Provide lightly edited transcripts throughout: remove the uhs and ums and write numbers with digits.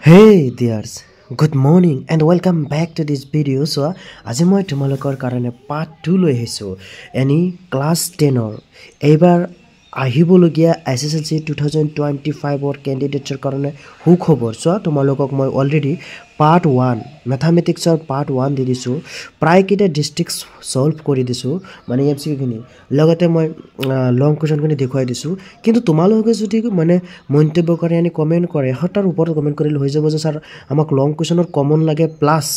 Hey dears, good morning and welcome back to this video. So, আজি মই তোমালোকৰ কাৰণে part 2 লৈ আহিছো এনি ক্লাছ 10 ৰ এইবাৰ আহিবলগীয়া SSLC 2025 ৰ ক্যান্ডিডেটছৰ কাৰণে সুখবৰ। সো তোমালোকক মই অলৰেডি part 1 ম্যাথমেটিক্সৰ part 1 দি দিছো, প্ৰায় কিটা ডিস্ট্ৰিক্টস সলভ কৰি দিছো, মানে এমসিকিউ খিনি লগতে মই লং কোৱেশ্চন খিনি দেখুৱাই দিছো। কিন্তু তোমালোকে যদি মানে মন্তব্য কৰে এনি কমেন্ট কৰে, হঠাৎ ওপৰত কমেন্ট কৰিলে হৈ যাব যে স্যাৰ আমাক লং কোৱেশ্চনৰ কমন লাগে প্লাস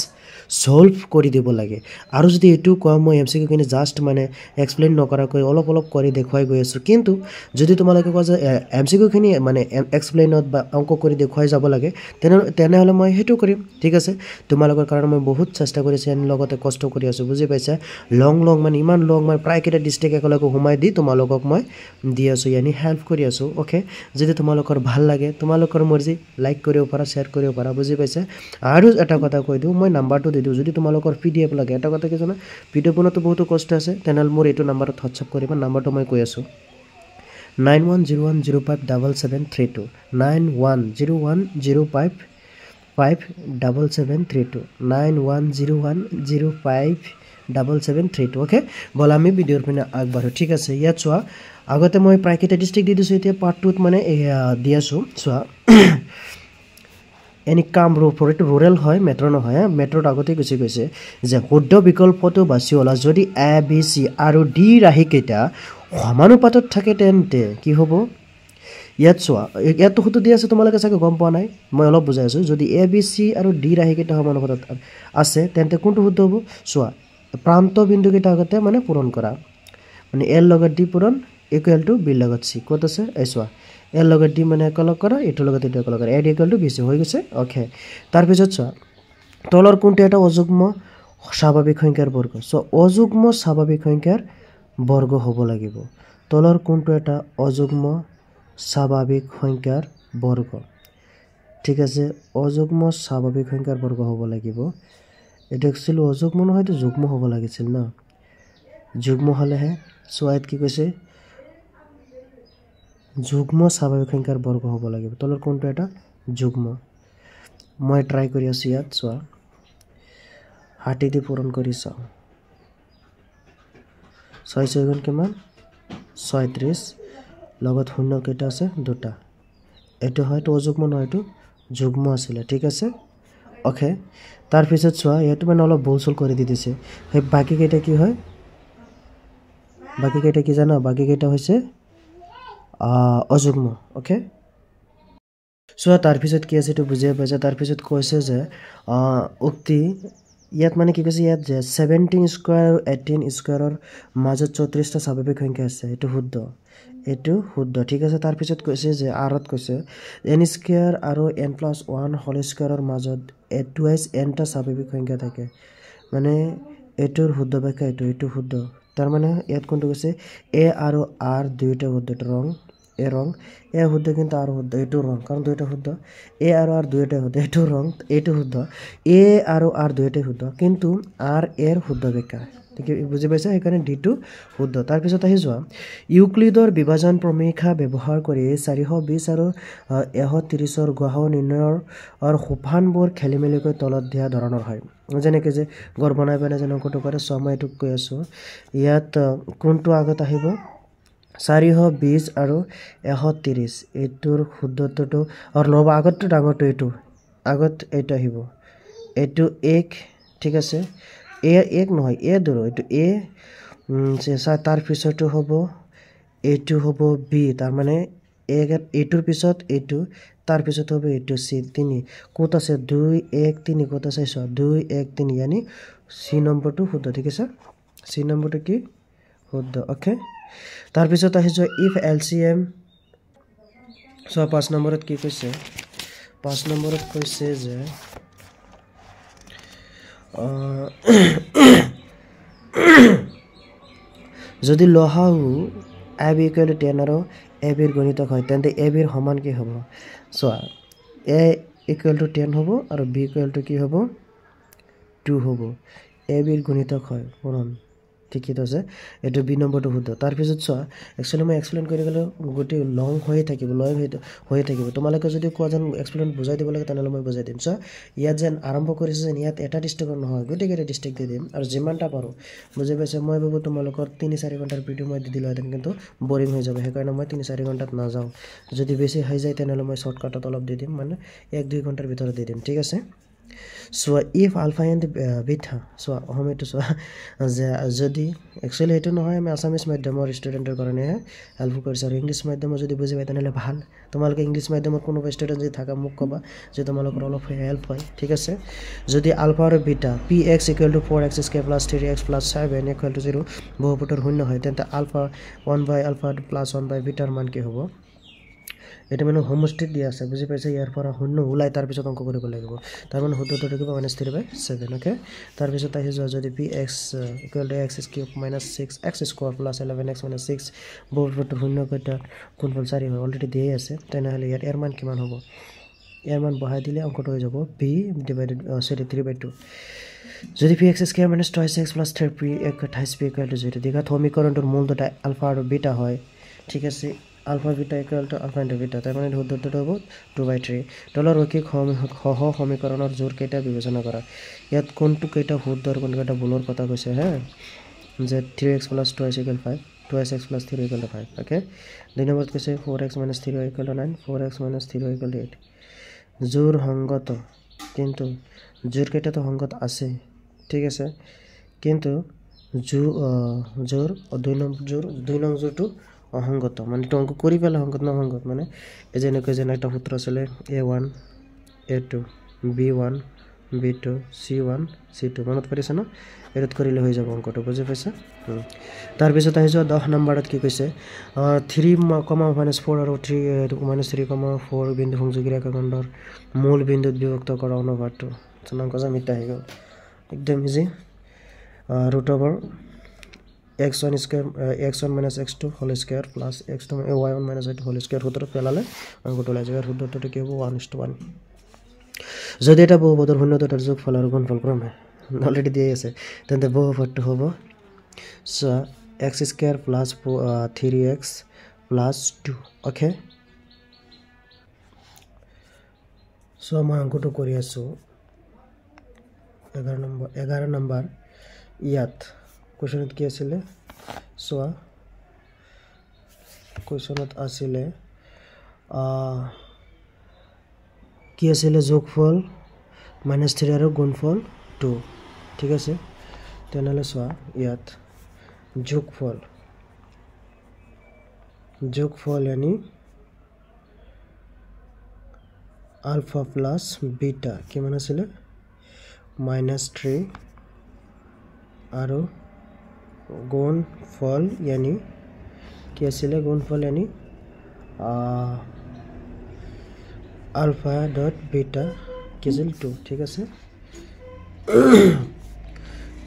সলভ কৰি দিব লাগে। আৰু যদি এটু কম মই এমসিকিউ খিনি জাস্ট মানে এক্সপ্লেইন নকৰাকৈ অলপ কৰি দেখুৱাই গৈ আছো, কিন্তু যদি তোমালোকে কয় যে এমসিকিউ খিনি মানে এক্সপ্লেইনত বা অংক কৰি দেখুৱাই যাব লাগে, তেনেহলে মই হেতু কৰিম। ঠিক আছে, তোমালোকৰ কাৰণে মই বহুত চেষ্টা কৰিছো এন লগতে কষ্ট কৰি আছো, বুজি পাইছা? লং মানে ইমান লং মই প্ৰায় কিটা ডিস্ট্ৰিক্ট একেলগে ঘুমাই দি তোমালোকক মই দি আছো, ইয়ানি হেল্প কৰি আছো। ওকে, যদি তোমালোকৰ ভাল লাগে তোমালোকৰ মৰ্জি লাইক কৰিব পাৰা, শেয়াৰ কৰিব পাৰা, বুজি পাইছা? আৰু এটা কথা কৈ দিও, মই নাম্বাৰটো দি দিও, যদি তোমালোকৰ পিডিএফ লাগে। এটা কথা কি জানা, পিডিএফ বনাতো বহুত কষ্ট আছে, তেনেহলে মোৰ এইটো নাম্বাৰত হোৱাটসএপ কৰিবা। নাম্বাৰটো মই কৈ আছো 9101057732 9101057732 9101057732। ওকে, বল আমি ভিডিওৰ পিনে আগবাঢ়ো। ঠিক আছে, ইয়াত চোৱা, আগতে মই প্ৰায় কেইটা ডিস্ট্ৰিক্ট দি দিছো, এতিয়া পাৰ্ট 2 মানে দি আছো। চোৱা এনি কামৰূপ, এইটো ৰুৰেল হয়, মেট্ৰ নহয়। মেট্ৰত আগতে গৈছে যে শুদ্ধ বিকল্পটো বাছি ওলা যদি এ বি চি আৰু ডি ৰাশি কেইটা সমানুপাতত থাকে তেন্তে কি হ'ব? ইয়াত চোৱা, ইয়াতো শুদ্ধ দি আছে, তোমালোকে চাগে গম পোৱা নাই, মই অলপ বুজাই আছো। যদি এ বি চি আৰু ডি ৰাশি কেইটা সমানুপাতত আছে তেন্তে কোনটো শুদ্ধ হ'ব? চোৱা, প্ৰান্ত বিন্দু কেইটা আগতে মানে পূৰণ কৰা, মানে এৰ লগত ডি পূৰণ ইকুৱেল টু বি লগত চি। ক'ত আছে? এই চোৱা, এৰ লগত ডি মানে একেলগ কৰা, এটোৰ লগত এটো একেলগ কৰা, A D equal to B C হৈ গৈছে। ওকে, তাৰ পিছত চোৱা, তলৰ কোনটো এটা অযুগ্ম স্বাভাৱিক সংখ্যাৰ বৰ্গ? সো অযুগ্ম স্বাভাৱিক সংখ্যাৰ বৰ্গ হ'ব লাগিব। তলৰ কোনটো এটা অযুগ্ম স্বাভাৱিক সংখ্যাৰ বৰ্গ? ঠিক আছে, অযুগ্ম স্বাভাৱিক সংখ্যাৰ বৰ্গ হ'ব লাগিব। এটা একচুয়ালি অযুগ্ম নহয়, তো যুগ্ম হ'ব লাগিছিল না, যুগ্ম হলেহে। সোয়াত কি কৈছে? যুগ্ম স্বাভাৱিক সংখ্যাৰ বৰ্গ হ'ব লাগিব। তলৰ কোনটো এটা যুগ্ম? মই ট্ৰাই কৰি আছো ইয়াত। চোৱা, 60 দি পূৰণ কৰি চাও, 6 গুণ কিমান? 36, লগত শূন্য কেইটা আছে? দুটা। এটো হয়তো অযুগ্ম নহয়, এটো যুগ্ম আছিলে। ঠিক আছে, ওকে। তাৰ পিছত চোৱা, ইয়াতো মানে অলপ ভুল কৰি দি দিছে। সেই বাকি কেইটা কি হয়? বাকি কেইটা কি জানা? বাকি কেইটা হৈছে অযুগ্ম। ওকে, চোৱা, তাৰ পিছত কি আছে এইটো বুজিয়ে পাইছা। তাৰ পিছত কৈছে যে উক্তি, ইয়াত মানে কি কৈছে, ইয়াত যে 17 স্কয়াৰ আৰু 18 স্কয়াৰৰ মাজত 34টা স্বাভাৱিক সংখ্যা আছে, এইটো শুদ্ধ, এইটো শুদ্ধ। ঠিক আছে, তাৰ পিছত কৈছে যে আৰত কৈছে n স্কয়াৰ আৰু n+1 হোল স্কয়াৰৰ মাজত টুৱাইছ nটা স্বাভাৱিক সংখ্যা থাকে, মানে এইটোৰ শুদ্ধ ব্যাখ্যা এইটো শুদ্ধ। তাৰ মানে ইয়াত কোনটো কৈছে? এ আৰু আৰ দুইটা শুদ্ধ। ৰং এ রং এ শুদ্ধ, কিন্তু আর শুদ্ধ, এইটো রং, কারণ দুইটা শুদ্ধ। এ আর আর দুইটাই শুদ্ধ, এইটো রং, এইটো শুদ্ধ। এ আৰু আৰ দুইটাই শুদ্ধ, কিন্তু আৰ এৰ শুদ্ধ ব্যাখ্যা, ঠিক বুজি পাইছা? সেইকাৰণে ডিটো শুদ্ধ। তাৰপিছত আহি যোৱা, ইউক্লিডৰ বিভাজন প্ৰমেয়িকা ব্যৱহাৰ কৰি 420 আৰু 130ৰ গড় নিৰ্ণয়ৰ সোপানবোৰ খেলিমেলিকৈ তলত দিয়া ধৰণৰ হয়। যেনেকৈ যে গড় বনাই পেলাই যেন অংকটো কৰে। মই এইটোক কৈ আছো, ইয়াত কোনটো আগত আহিব? 420 আৰু 130, এইটোৰ শুদ্ধটো আৰু লব আগতটো ডাঙৰটো, এইটো আগত এইটো আহিব, এইটো 1। ঠিক আছে, এ 1 নহয়, এ ধৰো, এইটো এ। তাৰ পিছতো হ'ব, এইটো হ'ব বি, তাৰ মানে এইটোৰ পিছত এইটো, তাৰ পিছত হ'ব এইটো চি। 3 ক'ত আছে? 2 1 3 ক'ত আছে? 2 1 3, यानी চি নম্বৰটো শুদ্ধ। ঠিক আছে, চি নম্বৰটো কি? শুদ্ধ। ওকে, তাৰ পিছত আহি যোৱা ইফ এলচিএম। সো 5 নম্বৰত কি কৈছে? 5 নম্বৰত কৈছে যে যদি লসাগু a b = 10 আৰু a b ৰ গণিতক হয় তেন্তে a b ৰ সমান কি হ'ব? চোৱা, a = 10 হ'ব আৰু b = কি হ'ব? 2 হ'ব। a b ৰ গণিতক হয় পূৰণ ঠিকই আছে এটো বি নম্বৰটো শুদ্ধ তাৰ পিছত চোৱা একচুয়ালি মই এক্সপ্লেইন কৰি গলে গোটে লং হৈ থাকিব তোমালোকে যদি কোৱা যেন এক্সপ্লেইন বুজাই দিব লাগে তেনেহলে মই বুজাই দিম চোৱা ইয়াত যেন আৰম্ভ কৰিছে যেন ইয়াত এটা ডিস্ট্ৰিক্ট নহয় গোটেইকেইটা ডিস্ট্ৰিক্ট দি দিম আৰু যিমানটা পাৰো বুজি পাইছে মই ভাবো তোমালোকৰ 3-4 ঘণ্টাৰ ভিডিও মই দি দিলো হেতেন কিন্তু বৰিং হৈ যাব সেইকাৰণে মই 3-4 ঘণ্টাত নাযাওঁ যদি বেছি হৈ যায় তেনেহলে মই শৰ্টকাটত অলপ দি দিম মানে 1-2 ঘণ্টাৰ ভিতৰত দি দিম ঠিক আছে So if alpha and beta so hometo so jodi actually eto nohoy ami assamese madhyamor student er karone help korisu aru english madhyamor jodi bujhi pai tanale bhal tomalke english madhyamor kono student jodi thaka muk koba je tomalokor olop help hoy thik ase jodi alpha or beta px = 4x square plus 3x plus 7 = 0 বহুপটৰ শূন্য হয় তেন্তে alpha 1 by alpha plus 1 by beta মান কি হ'ব এটা মানে হোমোস্টেট দিয়া আছে বুজি পাইছে ইয়াৰ পৰা শূন্য উলাই তাৰ পিছত অংক কৰিব লাগিব তাৰ মানে শুদ্ধটো থাকিব -3/7 ওকে তাৰ পিছত আহি যোৱা যদি px = x³ - 6x² + 11x - 6 বহুপটৰ শূন্য কয়টা গুণফল 4 হয় অলৰেডি দিয়ে আছে তেনেহলে ইয়াত এর মান কিমান হ'ব এর মান বহাই দিলে অংকটো হৈ যাব b / 3/2 যদি px² - 2x + 3p 28p = 0 দেখা সমীকৰণটোৰ মূল দুটা আলফা আৰু বিটা হয় ঠিক আছে alpha beta = alpha and beta তার মানে শুদ্ধটো হ'ব 2/3 তলৰ ৰৈখিক সহ সমীকৰণৰ জোৰ কেইটা বিবেচনা কৰা ইয়াত কোনটো কেইটা শুদ্ধ আৰু কোনটো কেইটা ভুলৰ কথা কৈছে হে যে 3x + 2y = 5 2x + 3y = 5 okay দুই নম্বৰত কৈছে 4x - 3y = 9 4x - 3y = 8 জোৰ সংগত কিন্তু জোৰ কেইটা তো সংগত আছে ঠিক আছে কিন্তু জোৰ দুই নং জোৰটো অসংগত মানে অংক কৰি পেলা সংগত মানে যেনেকৈ একটা সূত্ৰ আছে a1 a2 b1 b2 c1 c2 মনত পৰিছে না এৰত কৰিলে হৈ যাব অংকটো বুজি পাইছা তাৰ পিছত আহি যোৱা 10 নম্বৰত কি কৈছে 3, -4 আৰু 3, -3,4 বিন্দু সংযোগী ৰেখাখণ্ডৰ মূল বিন্দুত বিভক্ত কৰা অনুপাতটো অংক জামিতা হৈ গ'ল একদম easy x1 - x2 whole square plus x2 y1 - y2 whole square সূত্র পেলালে অঙ্কটো ওলাই যাবে সূত্রটো কি হবে 1:1 যদি এটা বহুপদৰ শূন্য দুটাৰ যোগফল আৰু গুণফল ক্ৰমে অলৰেডি দিয়ে আছে তেন্তে বহুপদটো হ'ব so x² plus 3x plus 2 okay so মই অঙ্কটো কৰি আছো 11 নম্বৰ ইয়াত কোৱেশ্যনত কি আছিল সোয়া কোৱেশ্যনত আছিল কি আছিল যোগফল -3 আৰু গুণফল 2 ঠিক আছে তেনেহলে সোয়া ইয়াত যোগফল yani alpha plus beta কিমান আছিল -3 আৰু গুণফল yani কি আছিল গুণফল yani alpha dot beta কিছিল 2 ঠিক আছে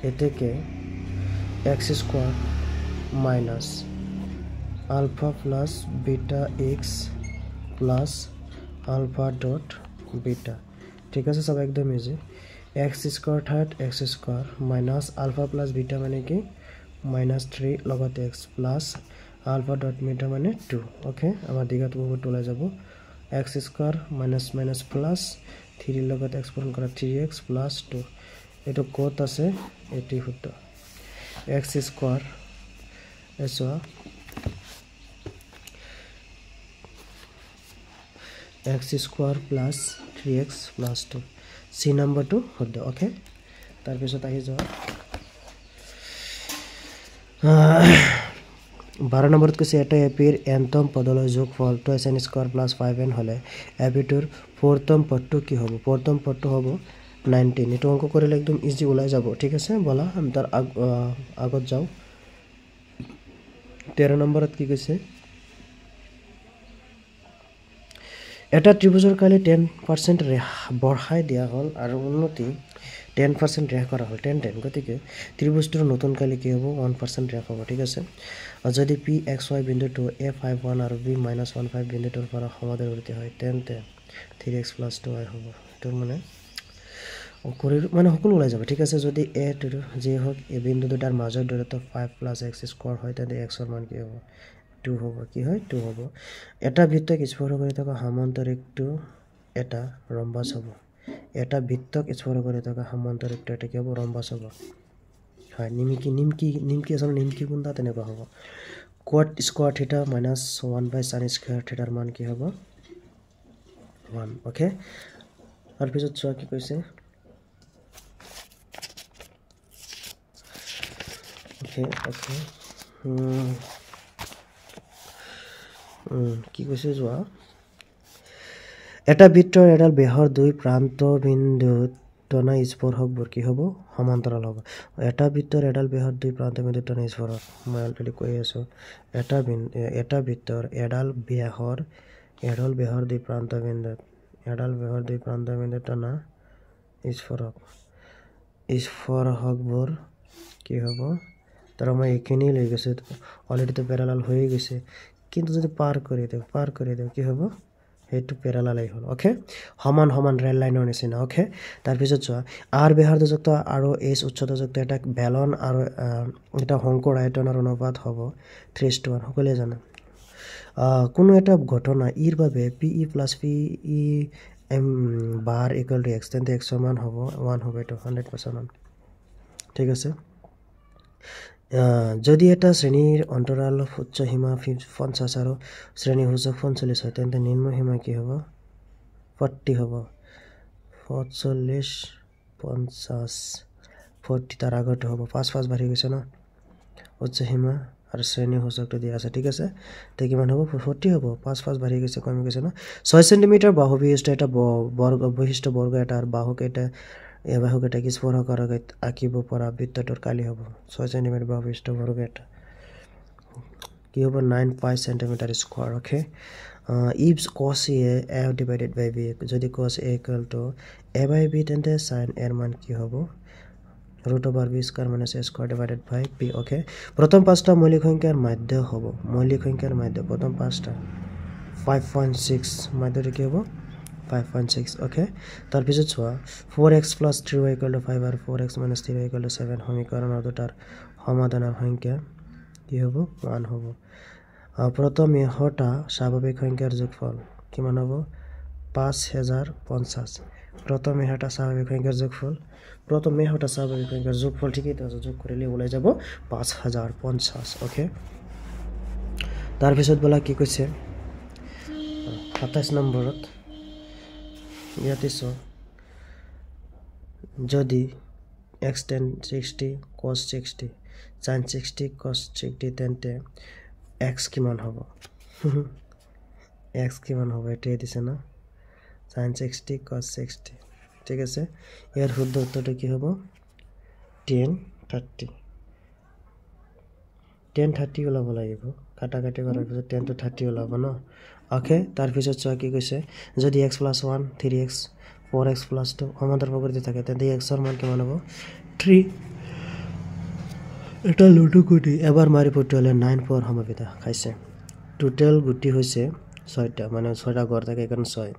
এটাকে x² minus alpha plus beta x plus alpha dot beta ঠিক আছে সব একদম ইজি x² ঠাইত x² minus alpha plus beta মানে কি -3 লগত x plus alpha dot beta মানে 2 ওকে আমাৰ দিগাত বহুত ওলাই যাব x² minus plus 3 লগত x পূৰণ কৰা 3x plus 2 এটো কত আছে এটি শুদ্ধ x² এসো x² plus 3x plus 2 c নম্বৰটো শুদ্ধ ওকে তাৰ পিছত আহি যোৱা 12 নম্বৰত কৈছে এটা এপিৰ nতম পদলৈ যোগফল 2n² plus 5n হলে এপিটোৰ ফোৰতম পদটো কি হ'ব ফোৰতম পদটো হ'ব 19 এটো অংক কৰিলে একদম ইজি ওলাই যাব ঠিক আছে বলা আমি তাৰ আগত যাও 13 নম্বৰত কি কৈছে এটা ত্ৰিভুজৰ কালি 10% বঢ়াই দিয়া হল আৰু উন্নতি 10% ৰেহাই কৰা হল 10 গতিকে ত্ৰিভুজটোৰ নতুন কালি কি হ'ব 1% ৰেহাই হ'ব ঠিক আছে আৰু যদি pxy বিন্দুটো a51 আৰু b-15 বিন্দুটোৰ পৰা সমান্তৰালৱৰ্তী হয় তেন্তে 3x + 2y হ'ব এটো মানে কৰি মানে সকলো ওলাই যাব ঠিক আছে যদি এ যি হওক এই বিন্দু দুটাৰ মাজৰ দূৰত্ব 5 + x² হয় তেন্তে x ৰ মান কি হ'ব 2 হ'ব কি হয় 2 হ'ব এটা বৃত্তক স্পৰ্শ কৰি থকা সমান্তৰিকটো এটা ৰম্বাস হ'ব এটা বৃত্তক স্পৰ্শ কৰি থকা সমান্তৰিকটো এটা কি হ'ব ৰম্বাস হ'ব হয় নিমকি আছে নিমকি কোনটা তেনেকুৱা হ'ব cot square theta minus 1/sin square theta ৰ মান কি হ'ব 1 ওকে তাৰ পিছত চোৱা কি কৈছে ওকে কি কৈছে যোৱা এটা বৃত্তৰ এডাল বেহৰ দুই প্ৰান্ত বিন্দুত টনা স্পৰ্শকবোৰ কি হ'ব সমান্তৰাল হ'ব এটা বৃত্তৰ এডাল বেহৰ দুই প্ৰান্ত বিন্দুত টনা স্পৰ্শক মই অলৰেডি কৈ আছো এটা বৃত্তৰ এডাল বেহৰ দুই প্ৰান্ত বিন্দুত টনা স্পৰ্শকবোৰ কি হ'ব তাৰ মই এইখিনি লৈ গৈছে অলৰেডি তো প্যাৰালাল হৈ গৈছে কিন্তু যদি পাৰ কৰি দিওঁ কি হ'ব হেতু প্যাৰালাল হ'ল ওকে সমান ৰেল লাইনৰ নিচিনা ওকে তাৰ পিছত চোৱা আৰ ব্যাসাৰ্ধযুক্ত আৰু এস উচ্চতাযুক্ত এটা বেলন আৰু এটা শংকৰ আয়তনৰ অনুপাত হ'ব 3:1 সকলোৱে জানে কোনো এটা ঘটনা ইৰ বাবে PE + PE m bar = x তেন্তে x সমান হ'ব 1 হ'ব এটা 100% ঠিক আছে যদি এটা শ্ৰেণীৰ অন্তৰাল উচ্চ সীমা 50 আৰু শ্ৰেণী সূচক 45 হয় তেন্তে নিম্ন সীমা কি হ'ব 40 হ'ব 45 50 40 তাৰ আগত হ'ব 5 বাঢ়ি গৈছে ন উচ্চ সীমা আৰু শ্ৰেণী সূচকটো দিয়া আছে ঠিক আছে তে কিমান হ'ব 40 হ'ব 5 বাঢ়ি গৈছে কমি গৈছে ন 6 সেমি বাহু বিশিষ্ট এটা বৰ্গ এটা আৰু বাহু কেইটা এই বাহু কেইটা কি স্পৰ্শ কৰাকৈ আঁকিব পৰা বৃত্তটোৰ কালি হ'ব 6 সেমি বাহু বিশিষ্ট বৰ্গ এটা কি হ'ব 9.5 centimetre square okay if cos a divided by b যদি cos a = a by b তেন্তে sin a এর মান কি হ'ব √b² - a² divided by b okay প্ৰথম পাঁচটা মৌলিক সংখ্যাৰ মাধ্য হ'ব প্ৰথম পাঁচটা 5.6 মাধ্যটো কি হ'ব 5.6 ওকে তাৰ পিছত চোৱা 4x + 3y = 5 আৰু 4x - 3y = 7 সমীকৰণৰ দুটাৰ সমাধানৰ সংখ্যা কি হ'ব 1 হ'ব প্ৰথম এহটা স্বাভাৱিক সংখ্যাৰ যোগফল কিমান হ'ব 5050 প্ৰথম এহটা স্বাভাৱিক সংখ্যাৰ যোগফল ঠিকই আছে যোগ কৰিলে ওলাই যাব 5050 ওকে তাৰ পিছত বলা কি কৈছে 27 নম্বৰত ইয়াতে যদি x tan 60 cos 60 sin 60 cos 60 তেন্তে x কিমান হ'ব এটাই দিছে না sin 60 cos 60 ঠিক আছে ইয়াৰ শুদ্ধ উত্তৰটো কি হ'ব 1030 ওলাব লাগিব কাটাকাটি কৰাৰ পিছত 10 to 30 ওলাব ন ওকে তাৰ পিছত চোৱা কি কৈছে যদি x + 1 3x 4x + 2 সমান্তৰাল প্ৰকৃতি থাকে তেন্তে x ৰ মান কিমান হ'ব 3 এটা লুডু গুটি এবাৰ মাৰি পঠিয়ালে 9 4 সমবেতা খাইছে টোটাল গুটি হৈছে 6টা মানে 6টা ঘৰ থাকে কাৰণ 6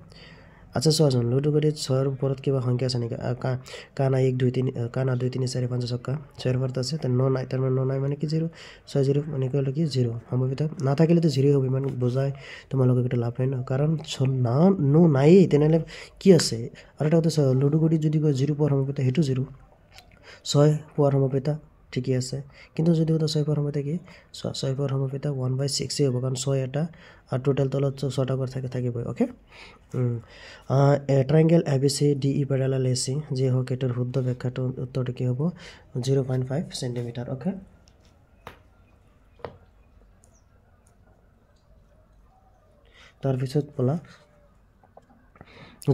আচ্ছা চোৱাচোন লুডু গুটিত 6 ৰ ওপৰত কিবা সংখ্যা আছে নেকি কানা 1 2 3 কানা 2 3 4 5 ছক্কা 6 ৰ ওপৰত আছে তে 9 নাই তাৰ মানে 9 নাই মানে কি 0 6 0 মানে কি 0 সমবেতা না থাকিলে তো 0 হ'ব ইমান বুজাই তোমালোকে এটা লাভ নাই ন কাৰণ না নাই তেনেহলে কি আছে আৰু এটা কথা লুডু গুটি যদি 0 পোৱাৰ সমবেতা হেতু 0 6 পোৱাৰ সমবেতা ঠিকই আছে কিন্তু যদি ওটা 6 পোৱাৰ সমবেতা কি 6 পোৱাৰ সমবেতা 1/6 হ'ব কাৰণ 6 এটা আৰু টোটাল তলত 6টা ঘৰ থাকিবই okay triangle ABC DE parallel AC যে হক এটাৰ শুদ্ধ ব্যাখ্যাটো উত্তৰটো কি হ'ব 0.5 সেন্টিমিটাৰ ওকে তাৰ পিছত বলা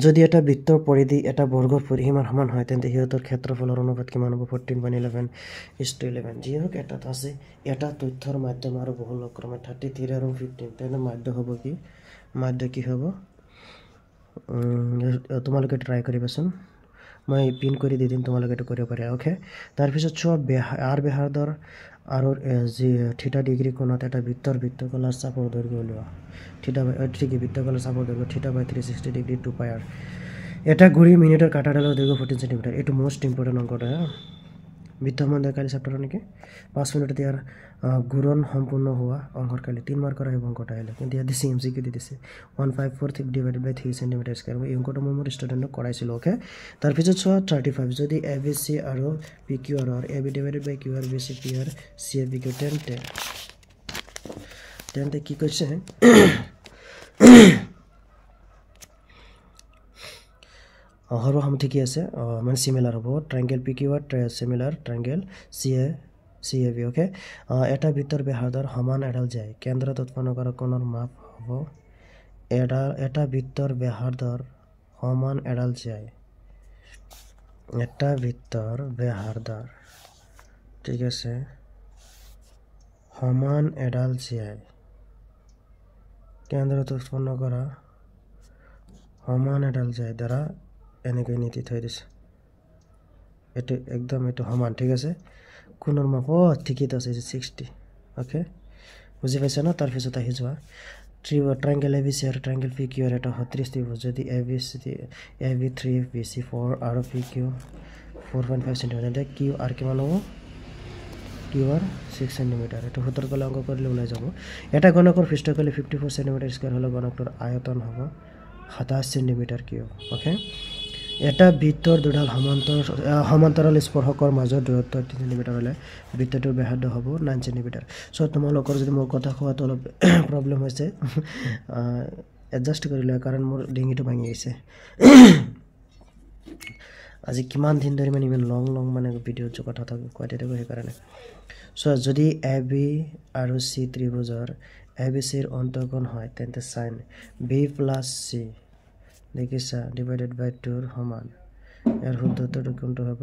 যদি এটা বৃত্তৰ পৰিধি এটা বৰ্গৰ পৰিসীমাৰ সমান হয় তেন্তে হিয়তৰ ক্ষেত্ৰফলৰ অনুপাত কিমান হ'ব 14.11:11 যি হক এটা আছে এটা তথ্যৰ মাধ্যম আৰু বহুল ক্ৰমে 33 আৰু 15 তেনে মাধ্য হ'ব কি হ'ব তোমালোকে ট্ৰাই কৰিবাচোন মই পিন কৰি দি দিম তোমালোকে এটা কৰিব পাৰে ওকে তাৰ পিছত চোৱা আৰ ব্যাসাৰ্ধৰ আৰু যি থিটা ডিগ্ৰী কোণত এটা বৃত্তকলাৰ চাপৰ দৈৰ্ঘ্য লোৱা থিটা বাই বৃত্তকলাৰ চাপৰ দৈৰ্ঘ্য থিটা বাই 360 ডিগ্ৰী 2 পাই r এটা ঘড়ি মিনিটৰ কাটাডালৰ দৈৰ্ঘ্য 14 সেন্টিমিটাৰ এটো মোস্ট ইম্পৰ্টেন্ট অংকটা বিদ্যমান কালি চেপ্টাৰ নেকি 5 মিনিটত ইয়াৰ গুণন সম্পূৰ্ণ হোৱা অংকৰ কালি 3 মাৰ্কৰ আহিব অংকটা আহিলে কিন্তু ইয়াত দিছে এমসিকিউ দি দিছে 1543 ডিভাইডেড বাই 3 সেন্টিমিটাৰ স্কয়াৰ এই অংকটো মই মোৰ ষ্টুডেন্টক কৰাইছিল ওকে তাৰ পিছত চোৱা 35 যদি এবিসি আৰু পিকিউ আৰু এবি ডিভাইডেড বাই কিউ আৰু বিসি পি আৰু সি এ পিকিউ 10 তে কি কৈছে হৰো হাম ঠিকই আছে মানে সিমিলাৰ হ'ব ট্ৰায়াঙ্গেল পিকিউ আৰু সিমিলাৰ ট্ৰায়াঙ্গেল সিএবি ওকে এটা ভিতৰ বেহাদৰ সমান এডাল যায় কেন্দ্ৰত উৎপন্ন কৰা কোণৰ মাপ হ'ব এটা ভিতৰ বেহাদৰ সমান এডাল যায় এটা ভিতৰ বেহাদৰ ঠিক আছে সমান এডাল যায় কেন্দ্ৰত উৎপন্ন কৰা সমান এডাল যায় দ্বাৰা এনেকৈ নীতি থৈ দিছে এটো একদম এটো সমান ঠিক আছে কোণৰ মাপ ঠিকই আছে 60 ওকে বুজি পাইছা না তাৰ পিছত আহি যোৱা ট্ৰায়াঙ্গেল এবিসি আৰু ট্ৰায়াঙ্গেল পিকিউ আৰু এটা 30 ত্ৰিভুজ যদি এবি 3 বিসি 4 আৰু পিকিউ 4.5 সেন্টিমিটাৰ কিউ আৰু কিমান হ'ব কিউ আৰু 6 সেন্টিমিটাৰ এটো 70 কলে অংক কৰিলে ওলাই যাব এটা গণকৰ পৃষ্ঠকলে 54 সেন্টিমিটাৰ স্কয়াৰ হলে গণকটোৰ আয়তন হ'ব 27 সেন্টিমিটাৰ কিউ ওকে এটা বৃত্তৰ দুডাল সমান্তৰাল স্পৰ্শকৰ মাজৰ দূৰত্ব 3 সেন্টিমিটাৰ হলে বৃত্তটোৰ ব্যাসাৰ্ধ হ'ব 9 সেন্টিমিটাৰ সো তোমালোকৰ যদি মোৰ কথা কোৱাটো অলপ প্ৰবলেম হৈছে এডজাস্ট কৰি লোৱা কাৰণ মোৰ ডিঙিটো ভাঙি গৈছে আজি কিমান দিন ধৰি মানে ইমান লং মানে ভিডিঅ'ত যে কথা কোৱাতে থাকো সেই কাৰণে সো যদি এবি আৰু সি ত্ৰিভুজৰ এবিসিৰ অন্তঃকোণ হয় তেন্তে sin b + c দেখিছা ডিভাইডেড বাই 2 ৰ সমান ইয়াৰ শুদ্ধটো কোনটো হ'ব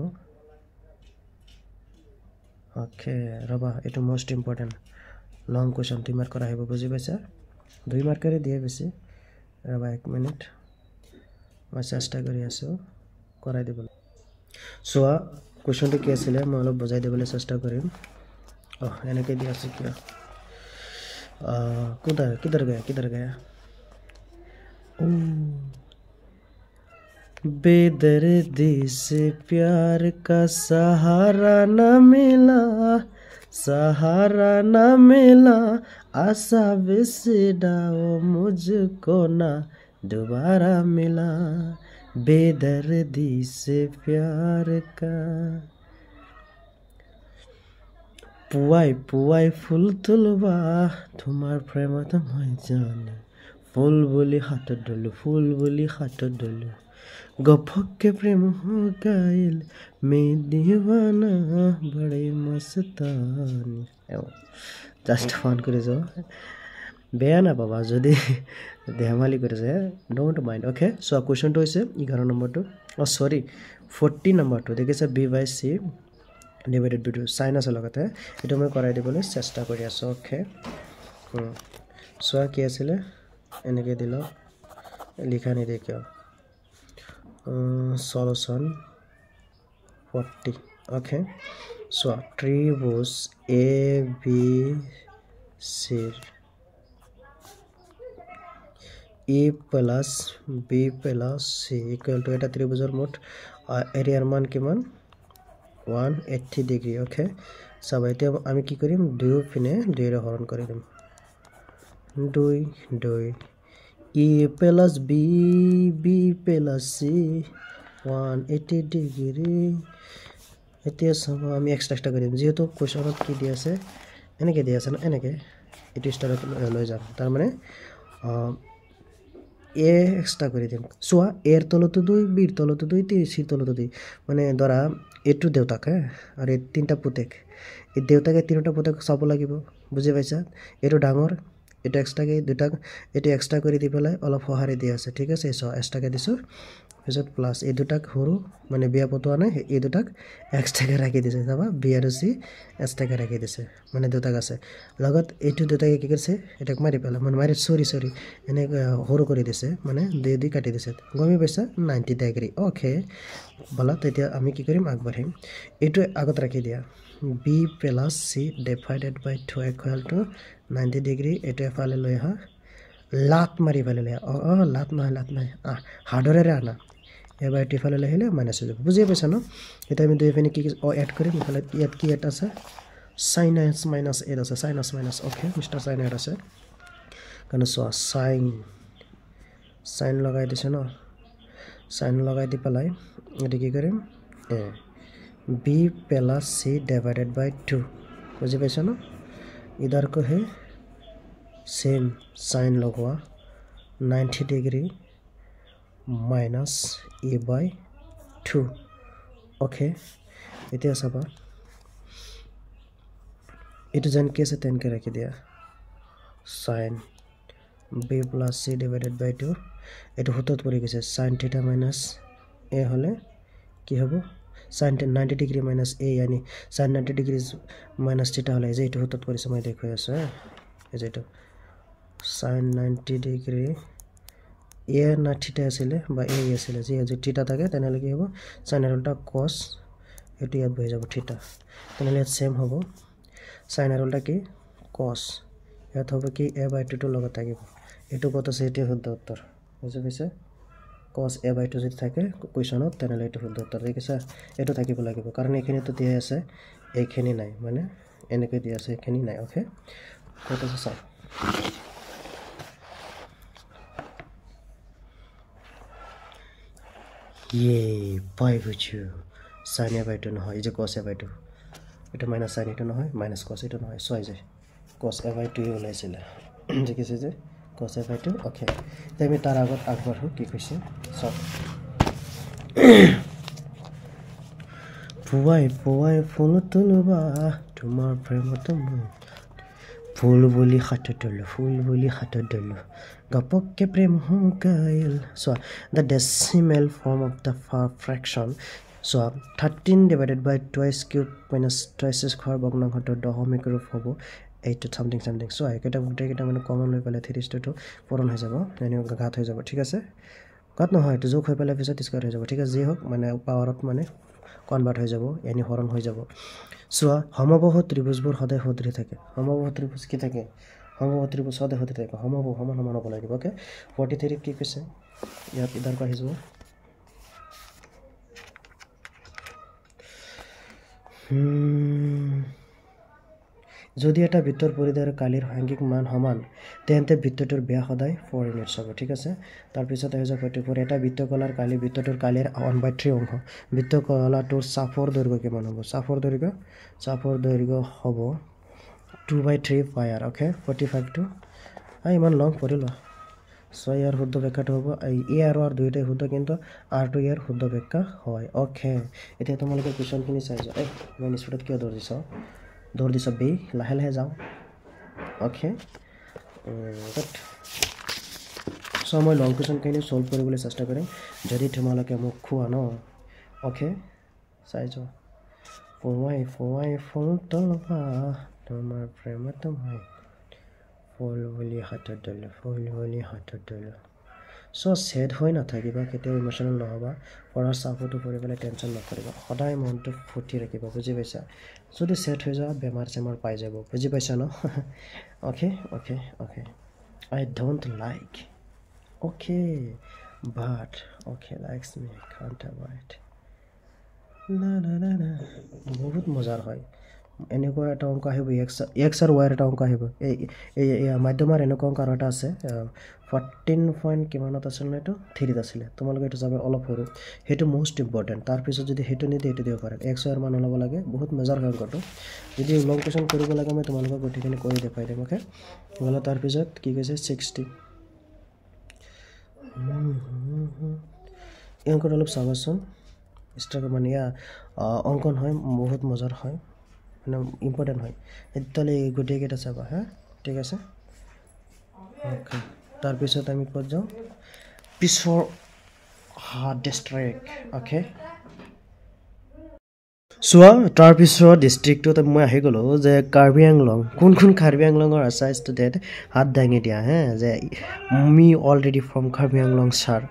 ওকে ৰবা এটো মোস্ট ইম্পৰ্টেন্ট লং কোৱেশ্চন 2 মাৰ্কৰ আহিব বুজি পাইছা 2 মাৰ্কৰে দিয়ে বেছি ৰবা 1 মিনিট মই চেষ্টা কৰি আছো কৰাই দিব সোৱা কোৱেশ্চনটো কি আছিল মই অলপ বুজাই দিবলৈ চেষ্টা কৰিম এনেকৈ দি আছে কিয় किधर गया बेदर्दी से प्यार का सहारा न मिला आशा बिसराओ मुझको ना दोबारा मिला बेदर्दी से प्यार का পুৱাই ফুল তুলবা তোমাৰ প্ৰেমত মই জানো ফুল বুলি হাতত দলো গফকে প্ৰেম গাইল মে দিৱানা বড়ে মস্তানি জাস্ট ফান কৰি যাও বেয়া না বাবা যদি ধেমালি কৰিছে ডোন্ট মাইন্ড ওকে সো কোৱেশ্চনটো হৈছে 11 নম্বৰটো সৰি 40 নম্বৰটো দেখিছে b/c ডিভাইডেড বাই 2 সাইন আছে লগতে এটো মই কৰাই দিবলৈ চেষ্টা কৰি আছো ওকে সোৱা কি আছিল এনেকৈ দিল লিখা নি দেখিও সলিউশন 40 ওকে সোৱা ত্ৰিভুজ A B C A plus B plus C equal to এটা ত্ৰিভুজৰ মুঠ এৰিয়াৰ মান কিমান 180 ডিগ্ৰী ওকে সব এতিয়া আমি কি কৰিম দুই পিনে 2 ৰে হৰণ কৰি দিম 2 e plus b plus c 180 degree এতিয়া সব আমি এক্সট্ৰা কৰিম যেহেতু কোৱেশ্চনত কি দি আছে এনেকৈ দি আছে না এনেকৈ এটো ষ্টাৰত লৈ যাম তাৰ মানে এ এক্সট্ৰা কৰি দিম সোৱা এৰ তলতো 2 বিৰ তলতো 2 সিৰ তলতো 2 মানে ধৰা এটো দেউতাক আৰু তিনটা পুতেক এই দেউতাকে তিনটা পুতেক চাব লাগিব বুজি পাইছা এটো ডাঙৰ এটা এক্সট্ৰাকে দুটা এটো এক্সট্ৰা কৰি দি পেলাই অলপ সহাৰে দি আছে ঠিক আছে সো এক্সট্ৰাকে দিছো পিছত প্লাস এই দুটাক হৰু মানে বিয়া পতোৱা নাই এই দুটাক এক্সট্ৰাকে ৰাখি দিছে চাবা বি আৰু সি এক্সট্ৰাকে ৰাখি দিছে মানে দুটাক আছে লগত এইটো দুটাকে কি কৰিছে এটাক মাৰি পেলা মানে মাৰি সৰি এনে হৰু কৰি দিছে মানে দুই কাটি দিছে গমি পাইছা 90 ডিগ্ৰী ওকে বলা তেতিয়া আমি কি কৰিম আগবাঢ়িম এইটো আগত ৰাখি দিয়া b plus c divided by 2 equal to 90 degree এটো এফালে লৈ আহা লাত মাৰি পেলালে লাত নাই হাৰ্ডৰে আনা a by 2 ফালে আহিলে মাইনাস হৈ যাব বুজি পাইছা ন এটা আমি দুই পিনে কি এড কৰিম ইফালে ইয়াত কি এটা আছে sin s minus a আছে sin s minus okay mister sin a আছে কাৰণ সো sin লগাই দিছে ন sin লগাই দি পেলাই এটো কি কৰিম a b plus c divided by 2 বুজি পাইছা ন इधर को है सेम sin लगवा 90 degree minus a by 2 okay इतना सब इट जन कैसे तेन के रख दिया sin b plus c divided by 2 it होता तो पड़ी कैसे sin theta minus a होले की हबो sin 90 डिग्री minus a यानी sin 90 डिग्री minus theta होले जे इट होता तो पड़ी समय देखो ऐसा है जे तो sin 90 डिग्री a ना थीटा आছিলে বা a आছিলে যে যে থিটা থাকে তেনলে কি হ'ব sin উল্টা cos এটো ইয়াত বহি যাব থিটা তেনলে সেম হ'ব sin উল্টা কি cos ইয়াত হ'ব কি a by 2 টো লগত থাকিব এটো কত আছে এটো শুদ্ধ উত্তৰ বুজি পাইছে cos a by 2 যদি থাকে কোৱেশ্চনত তেনলে এটো শুদ্ধ উত্তৰ ঠিক আছে এটো থাকিব লাগিব কাৰণ এখানে তো দিয়া আছে এখানে নাই মানে এনেকৈ দিয়া আছে এখানে নাই ওকে কত আছে চাও ये पाइ बुझ्यो sin a by 2 নহয় যে cos a by 2 এটা মাইনাস sin এটা নহয় মাইনাস cos এটা নহয় সয় যায় cos a by 2 ওলাইছিল যে কি যে cos a by 2 okay Temi তার আগত আগবার কি কইছে সব পুৱাই ফুল তুলবা তোমাৰ প্ৰেমত মই ফুল বুলি হাতত দলো গপকে প্ৰেম হুকাইল so the decimal form of the fraction so 13 divided by twice cube minus twice square ভগ্নাংশটোৰ দশমিক ৰূপ হ'ব 8 something so এটা গোটেইটা মানে কমন লৈ পেলাই 3 to পূৰণ হৈ যাব মানে ঘাত হৈ যাব ঠিক আছে ঘাত নহয় এটা যোগ হৈ পেলাই পিছত স্কয়াৰ হৈ যাব ঠিক আছে যি হোক মানে পাৱাৰত মানে কনভাৰ্ট হৈ যাব यानी হৰণ হৈ যাব সো সমবাহু ত্ৰিভুজবোৰ সদায় সদৃশ থাকে সমবাহু ত্ৰিভুজ কি থাকে সমবাহু ত্ৰিভুজ সদায় সদৃশ থাকে সমবাহু সমান হ'ব লাগিব ওকে 43 কি কৈছে ইয়াত ইদাৰ কা আহিব যদি এটা বৃত্তৰ পৰিধি কালিৰ সাংগিক মান সমান তেন্তে বৃত্তটোৰ ব্যাস সদায় 4 ইউনিটছ হ'ব ঠিক আছে তাৰ পিছত আহিছে 44 এটা বৃত্তকলাৰ বৃত্তটোৰ কালিৰ 1/3 অংশ বৃত্তকলাটোৰ চাপৰ দৈৰ্ঘ্য কিমান হ'ব চাপৰ দৈৰ্ঘ্য হ'ব 2/3 পাই r ওকে 45 টু ইমান লং পঢ়িল সো ইয়াৰ শুদ্ধ ব্যাখ্যাটো হ'ব এ আৰু r দুইটাই শুদ্ধ কিন্তু r টো ইয়াৰ শুদ্ধ ব্যাখ্যা হয় ওকে এতিয়া তোমালোকে কোৱেশ্চনখিনি চাই যোৱা মই নিশ্চিত কিয় দৌৰ দিছ বি লাহে যাও ওকে বাট সো মই লং কোৱেশ্চন খিনি সলভ কৰিবলৈ চেষ্টা কৰিম যদি তোমালোকে মোক খোৱা ন ওকে চাই যোৱা পুৱাই ফুল তুলবা তোমাৰ প্ৰেমত মই ফুল বুলি হাতত দলো সো সেড হৈ নাথাকিবা কেতিয়াও ইমোশনাল নহবা পঢ়াৰ চাপটো পৰি পেলাই টেনচন নকৰিবা সদায় মনটো ফুটি ৰাখিবা বুজি পাইছা যদি সেট হৈ যোৱা বেমাৰ পাই যাব বুজি পাইছা ন okay I don't like okay but okay likes me can't avoid la বহুত মজাৰ হয় এনেকুৱা এটা অংক আহিব x আৰু y এটা অংক আহিব এই মাধ্যমৰ এনেকুৱা অংক এটা আছে 14 পইণ্ট কিমানত আছিল না এটো 3 আছিল তোমালোকে এটো যাবে অলপ সৰু হেটো মোস্ট ইম্পৰ্টেন্ট তাৰ পিছত যদি হেটো নিতে এটো দিব পাৰে x এৰ মান লব লাগে বহুত মজাৰ হয় অংকটো যদি লং কোৱেশ্চন কৰিব লাগে মই তোমালোকক গটিখিনি কৰি দেখাই দিম ওকে বলা তাৰ পিছত কি কৈছে 60 এই অংকটো অলপ চাবাচোন স্ট্ৰাক মানে অংকন হয় বহুত মজাৰ হয় মানে ইম্পৰ্টেন্ট হয় এতলে গুটেই কেটা চাবা হা ঠিক আছে ওকে তাৰ পিছত আমি ক'ত যাও পিছৰ ডিস্ট্ৰিক্ট ওকে সোয়া তাৰ পিছৰ ডিস্ট্ৰিক্টত মই আহি গলো যে কাৰ্বি আংলং কোন কাৰ্বি আংলঙৰ আছে ষ্টুডেন্ট হাত দাঙি দিয়া হে যে me already from Karbi Anglong sir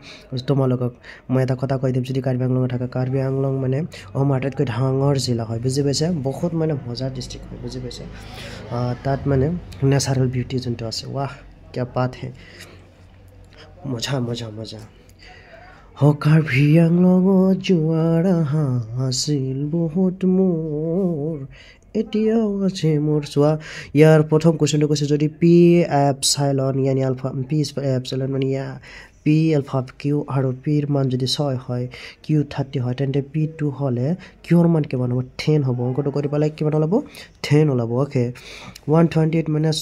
তোমালোকক মই এটা কথা কৈ দিম যদি কাৰ্বি আংলং থাকা কাৰ্বি আংলং মানে অমাটাতকৈ ডাঙৰ জিলা হয় বুজি পাইছে বহুত মানে মজাৰ ডিস্ট্ৰিক্ট হয় বুজি পাইছে তাত মানে নেচাৰেল বিউটি যোনটো আছে वाह क्या बात है मजा হকাৰ ভিয়াং লগত যোৱাৰ আশা আছিল বহুত মোৰ এতিয়াও আছে মোৰ চোৱা ইয়াৰ প্ৰথম কুৱেশ্যনটো কৈছে যদি পি এপচাইলন ইয়ানি আলফা পি এপচাইলন মানে পি আলফা কিউ আৰু পিৰ মান যদি 6 হয় কিউ 30 হয় তেন্তে পি2 হ'লে কিউৰ মান কিমান হ'ব 10 হ'ব অংকটো কৰি পালে কিমান ওলাব 10 ওলাব ওকে 128 minus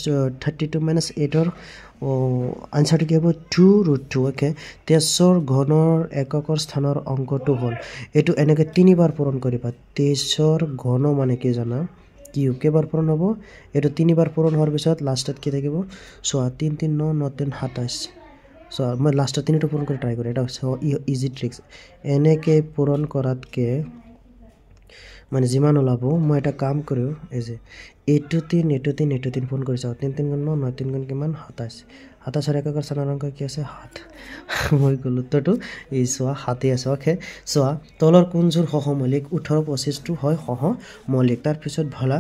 32 minus 8 ৰ আনসাৰটো কি হ'ব 2√2 ওকে 23ৰ ঘনৰ এককৰ স্থানৰ অংকটো হ'ল এইটো এনেকৈ তিনিবাৰ পূৰণ কৰিবা 23ৰ ঘন মানে কি জানা কিউ কেইবাৰ পূৰণ হ'ব এইটো তিনিবাৰ পূৰণ হোৱাৰ পিছত লাষ্টত কি থাকিব চোৱা 3 3 9 9 3 27 চোৱা মই লাষ্টত তিনিটো পূৰণ কৰি ট্ৰাই কৰি এটা ইজি ট্ৰিক্স এনেকৈ পূৰণ কৰাতকৈ মানে যিমান ওলাব মই এটা কাম কৰোঁ এই যে এইটো 3 ফোন কৰি চাওঁ 3 3 9 9 3 কিমান 27 27 এককৰ স্থানৰ অংক কি আছে 7 মই গ'লো উত্তৰটো এই চোৱা 7 আছে ওকে চোৱা তলৰ কোনযোৰ সহমৌলিক 18 25 টো হয় সহমৌলিক তাৰপিছত ভলা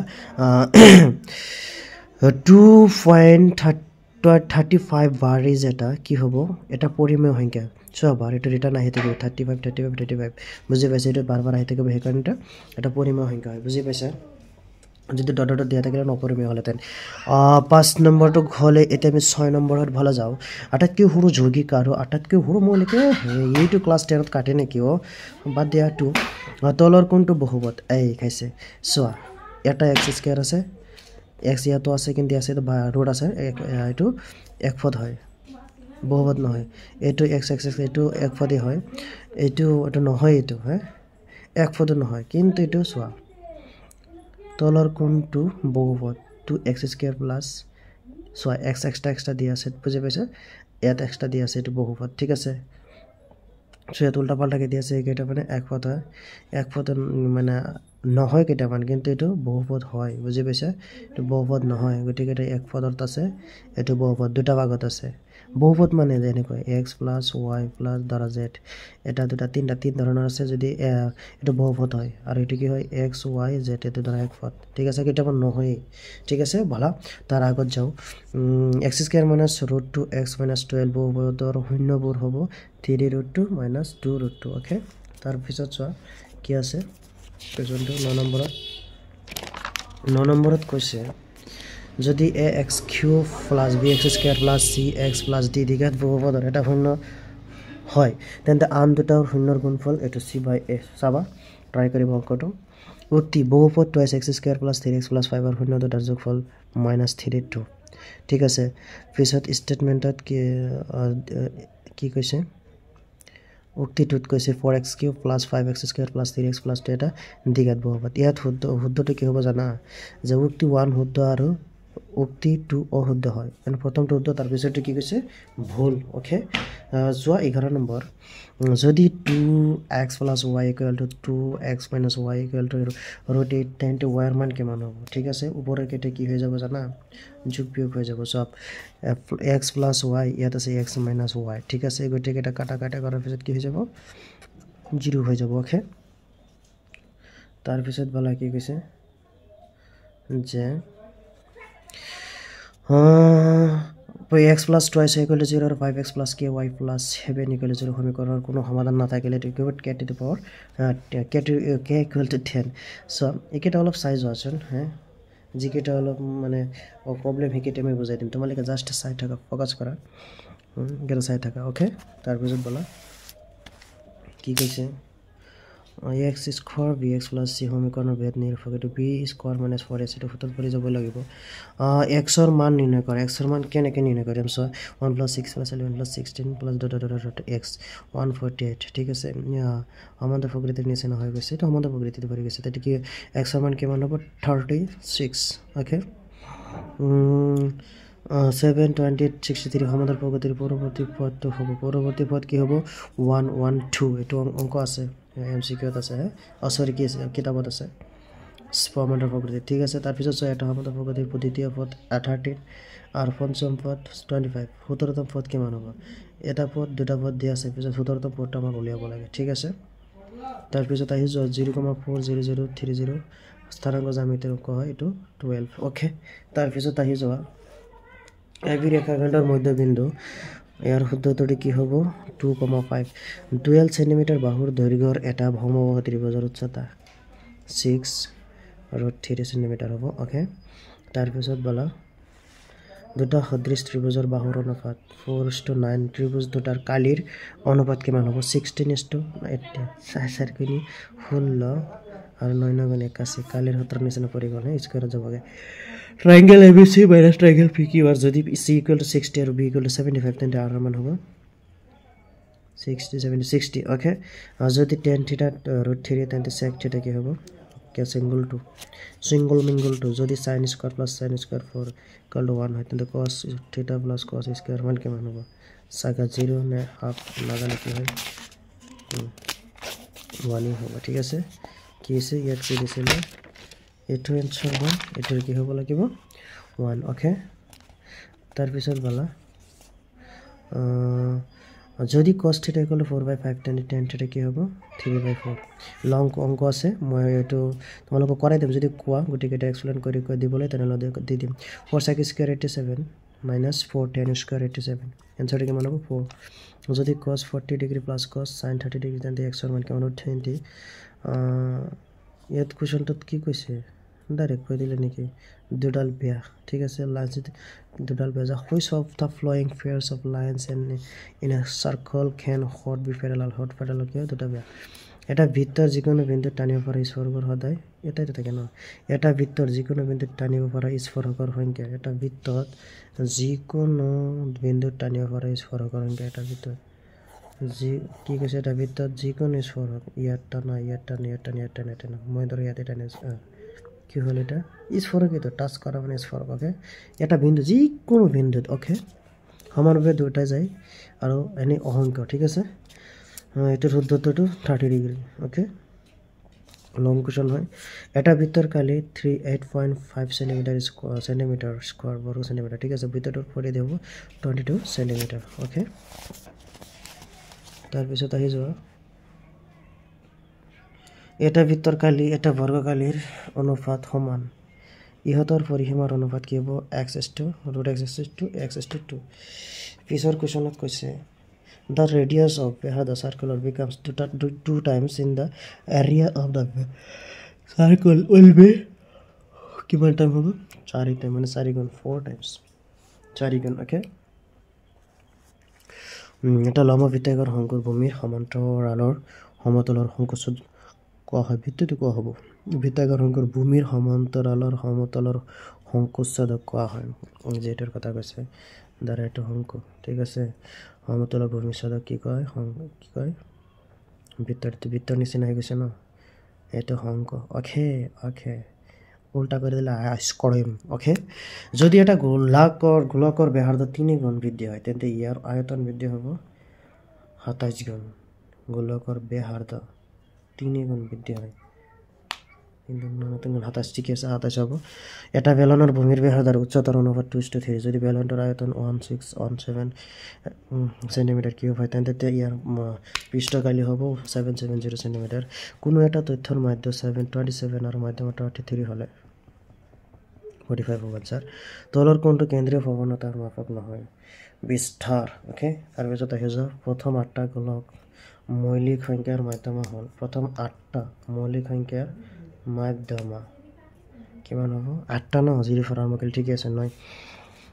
2.35 বাৰ ইজ এটা কি হ'ব এটা পৰিমেয় সংখ্যা চোৱা বাৰ এইটো ৰিটাৰ্ণ আহি থাকিব 35 বুজি পাইছে এইটো বাৰ বাৰ আহি থাকিব সেইকাৰণে এটা পৰিমেয় সংখ্যা হয় বুজি পাইছে যদি ডট দিয়া থাকিলে নপৰিমেয় হ'লেতেন 5 নম্বৰটো হ'লে এতিয়া আমি 6 নম্বৰত ভালো যাওঁ আটাইতকৈ সৰু যৌগিক আৰু আটাইতকৈ সৰু মৌলিকে এইটো ক্লাছ 10ত কাটে নেকি বাদ দিয়া 2 তলৰ কোনটো বহুপদ এই খাইছে চোৱা এটা x স্কয়াৰ আছে x ইয়াতো আছে কিন্তু আছে ৰুট আছে এইটো এক পদ হয় বহুপদ নহয় এইটো x এইটো এক পদই হয় এইটো নহয় এইটো হ্যাঁ এক পদ নহয় কিন্তু এইটো চোৱা তলৰ কোনটো বহুপদ 2x স্কয়াৰ প্লাস চোৱা x এক্সট্ৰা দিয়া আছে বুজি পাইছে ইয়াত এক্সট্ৰা দিয়া আছে এইটো বহুপদ ঠিক আছে সৈয়াত উল্টা পাল্টাকে দিয়া আছে এইটা মানে এক পদ হয় এক পদ মানে নহয় কেইটামান কিন্তু এইটো বহুপদ হয় বুজি পাইছে এইটো বহুপদ নহয় গতিকে এটা এক পদত আছে এইটো বহুপদ দুটা ভাগত আছে বহুপদ মানে যেনেকৈ x plus y plus দ্বাৰা z এটা দুটা তিনটা তিন ধৰণৰ আছে যদি এটা বহুপদ হয় আৰু এটো কি হয় x y z এটো দ্বাৰা এক পদ ঠিক আছে কেইটামান নহয় ঠিক আছে ভালা তাৰ আগত যাও x square minus √2x minus 12 বহুপদৰ শূন্যবোৰ হ'ব 3√2 minus 2√2 ওকে তাৰ পিছত চোৱা কি আছে পেজনটো 9 নম্বৰত কৈছে যদি ax cube plus bx square plus cx plus d দিঘাত বহুপদৰ এটা শূন্য হয় তেন্তে আন দুটাৰ শূন্যৰ গুণফল এটো c by a চাবা ট্ৰাই কৰিব অংকটো উক্তি বহুপদ 2x square plus 3x plus 5 ৰ শূন্য দুটাৰ যোগফল -3√2 ঠিক আছে পিছত স্টেটমেন্টত কি কৈছে উক্তিটোত কৈছে 4x cube plus 5x square plus 3x plus 2 এটা দিঘাত বহুপদ ইয়াত শুদ্ধটো কি হ'ব জানা যে উক্তি 1 শুদ্ধ আৰু উক্তি 2 অশুদ্ধ হয় এন প্ৰথমটো শুদ্ধ তাৰ পিছৰটো কি কৈছে ভুল ওকে যোৱা 11 নম্বৰ যদি 2x plus y equal to 2x minus y equal to √8 তেন্তে y এর মান কিমান হ'ব ঠিক আছে উপৰৰ কেটে কি হৈ যাব জানা যোগ বিয়োগ হৈ যাব সব x plus y ইয়াত আছে x minus y ঠিক আছে গটিকে এটা কাটা কৰাৰ পিছত কি হৈ যাব 0 হৈ যাব ওকে তাৰ পিছত বলা কি কৈছে যে x plus 2y equal to 0 or 5x plus ky plus 7 equal to 0 সমীকৰণৰ কোনো সমাধান নাথাকিলে এটো cute k to the power k equal to 10 so একেটা অলপ সাইজ আছে হ্যাঁ জিকেটা অলপ মানে প্রবলেম হিকেতে মই বুজাই দিম তোমালোকে জাস্ট চাই থাকা ফোকাস কৰা গেৰ চাই থাকা ওকে তাৰ পিছত বলা কি কৈছে x square bx plus c সমীকৰণৰ ভেদ নিৰূপক b square minus 4ac টো ফুটল পৰি যাব লাগিব x ৰ মান নিৰ্ণয় কৰা x ৰ মান কেনেকৈ নিৰ্ণয় কৰিম so 1 plus 6 plus 11 plus 16 plus ... x 148 ঠিক আছে সমান্তৰাল প্ৰকৃতিৰ নিচিনা হৈ গৈছে এটা সমান্তৰাল প্ৰকৃতিত পৰি গৈছে তেতিয়া কি x ৰ মান কিমান হ'ব 36 ওকে 7 28 63 সমান্তৰাল প্ৰকৃতিৰ পৰৱৰ্তী পদটো হ'ব পৰৱৰ্তী পদ কি হ'ব 112 এটো অংক আছে এমসিকিউত আছে সৰি কি আছে কিতাবত আছে সমান্তৰাল প্ৰকৃতি ঠিক আছে তাৰ পিছত এটা সমান্তৰাল প্ৰকৃতিৰ দ্বিতীয় পদ 13 আৰু পঞ্চম পদ 25 17তম পদ কিমান হ'ব এটা পদ দুটা পদ দিয়া আছে পিছত 17তম পদটো আমাক উলিয়াব লাগে ঠিক আছে তাৰ পিছত আহি 0,40030 স্থানাংক জ্যামিতিৰ অংক হয় এটো 12 ওকে তাৰ পিছত আহি যোৱা এবি ৰেখাখণ্ডৰ মধ্যবিন্দু ইয়াৰ শুদ্ধটোটি কি হ'ব 2,5 12 সেন্টিমিটাৰ বাহুৰ দৈৰ্ঘ্যৰ এটা সমবাহু ত্ৰিভুজৰ উচ্চতা 6√3 সেন্টিমিটাৰ হ'ব ওকে তাৰ পিছত বলা দুটা সদৃশ ত্ৰিভুজৰ বাহুৰ অনুপাত 4:9 ত্ৰিভুজ দুটাৰ কালিৰ অনুপাত কিমান হ'ব 16:8 4 16 আৰু 9 গুণ 81 কালিৰ সূত্ৰৰ নিচিনা পৰিগণে স্কয়াৰত যাবগে triangle ABC minus triangle PQR যদি C = 60 আৰু B = 75 তেন্তে R মান হ'ব 60 70 60 ওকে আৰু যদি tan θ √3 তেন্তে sec θ কি হ'ব কে single mingle 2 যদি sin square plus sin square 4 = 1 হয় তেন্তে cos θ plus cos square মান কিমান হ'ব সাগা 0 নে হাফ লাগালে কি হয় 1 হ'ব ঠিক আছে কি আছে ইয়াত কি দিছিল এটো এনসার হয় এটোৰ কি হ'ব লাগিব 1 ওকে তাৰ পিছত বলা যদি cos θ = 4/5 তেন্তে tan θ কি হ'ব 3/4 লং অংক আছে মই এটো তোমালোকক কৰাই দিম যদি কোৱা গুটিকেটা এক্সপ্লেইন কৰি দিবলৈ তেনেহলে দি দিম 4 sec square 87 minus 4 tan square 87 answer কিমান হ'ব 4 যদি cos 40 degree plus cos sin 30 degree তেন্তে x ৰ মান কিমান হ'ব 20 ইয়াত কোৱেশ্চনটোত কি কৈছে ডাইৰেক্ট কৈ দিলে নেকি দুডাল বেয়া ঠিক আছে লাজিত দুডাল বেজা which of the flowing pairs of lines in a circle can hot be parallel কি দুটা বেয়া এটা ভিত্তৰ যিকোনো বিন্দু টানিব পৰা স্পৰ্শকৰ সদায় এটাই থাকে ন এটা ভিত্তৰ যিকোনো বিন্দু টানিব পৰা স্পৰ্শকৰ সংখ্যা এটা ভিত্তত যিকোনো বিন্দু টানিব পৰা স্পৰ্শকৰ সংখ্যা এটা ভিত্তত যি কি কৈছে এটা ভিত্তত যিকোনো স্পৰ্শক ইয়াত টানা মই ধৰ ইয়াতে টানে কি হল এটা স্পৰ্শক এটা টাচ কৰা মানে স্পৰ্শক ওকে এটা বিন্দু যিকোনো বিন্দুত ওকে সমানভাৱে দুটা যায় আৰু এনে অংক ঠিক আছে এটাৰ শুদ্ধটো 30 ডিগ্ৰী ওকে লং কোৱেশ্চন হয় এটা ভিত্তৰ কালি 38.5 সেন্টিমিটাৰ স্কয়াৰ বৰ্গ সেন্টিমিটাৰ ঠিক আছে ভিত্তৰটোৰ পৰিধি হ'ব 22 সেন্টিমিটাৰ ওকে তাৰ পিছত আহি যোৱা এটা ভিত্তৰ কালি এটা বৰ্গকালিৰ অনুপাত সমান ইহতৰ পৰিসীমাৰ অনুপাত কি হ'ব x(√x)(2) পিছৰ কোৱেশ্চনত কৈছে the radius of the circle becomes 2 times in the area of the circle will be কিমান টাইম হ'ব 4 টাইম মানে 4 গুণ 4 টাইমস 4 গুণ ওকে এটা লম্ববৃত্তাকাৰ শংকুৰ ভূমিৰ সমান্তৰালৰ সমতলৰ সংকোচত কোৱা হয় ভিত্তিটো কোৱা হ'ব বৃত্তাকাৰ শংকুৰ ভূমিৰ সমান্তৰালৰ সমতলৰ সংকোচত কোৱা হয় যেটাৰ কথা কৈছে দ্বাৰা এটা শংকু ঠিক আছে সমতলৰ ভূমিৰ সদক কি কয় বৃত্তৰ নিচিনা হৈ গৈছে ন এটা শংকু ওকে উল্টা কৰি দিলে আইচ কৰিম ওকে যদি এটা গোলকৰ ব্যাসাৰ্ধ 3 গুণ বৃদ্ধি হয় তেন্তে ইয়াৰ আয়তন বৃদ্ধি হ'ব 27 গুণ গোলকৰ ব্যাসাৰ্ধ 3 গুণ বৃদ্ধি হয় কিন্তু 27 ঠিক আছে 27 হ'ব এটা বেলনৰ ভূমিৰ ব্যাসাৰ্ধৰ উচ্চতাৰ অনুপাত 2:3 যদি বেলনটোৰ আয়তন 1617 সেন্টিমিটাৰ কিউব হয় তেন্তে ইয়াৰ পৃষ্ঠকালি হ'ব 770 সেন্টিমিটাৰ কোনো এটা তথ্যৰ মাধ্য 727 আৰু মাধ্যম 33 হলে 45 হ'ব স্যাৰ তলৰ কোণটো কেন্দ্ৰীয় ভৱনতাৰ মাপক নহয় বিস্তাৰ ওকে তাৰ পিছত আহি যাও প্ৰথম 8টা গোলক মৌলিক সংখ্যাৰ মাধ্যমা হল প্ৰথম 8টা মৌলিক সংখ্যাৰ মাধ্যমা কিমান হ'ব 8টা ন 0 ফৰ আৰম্ভ কৰিলে ঠিক আছে 9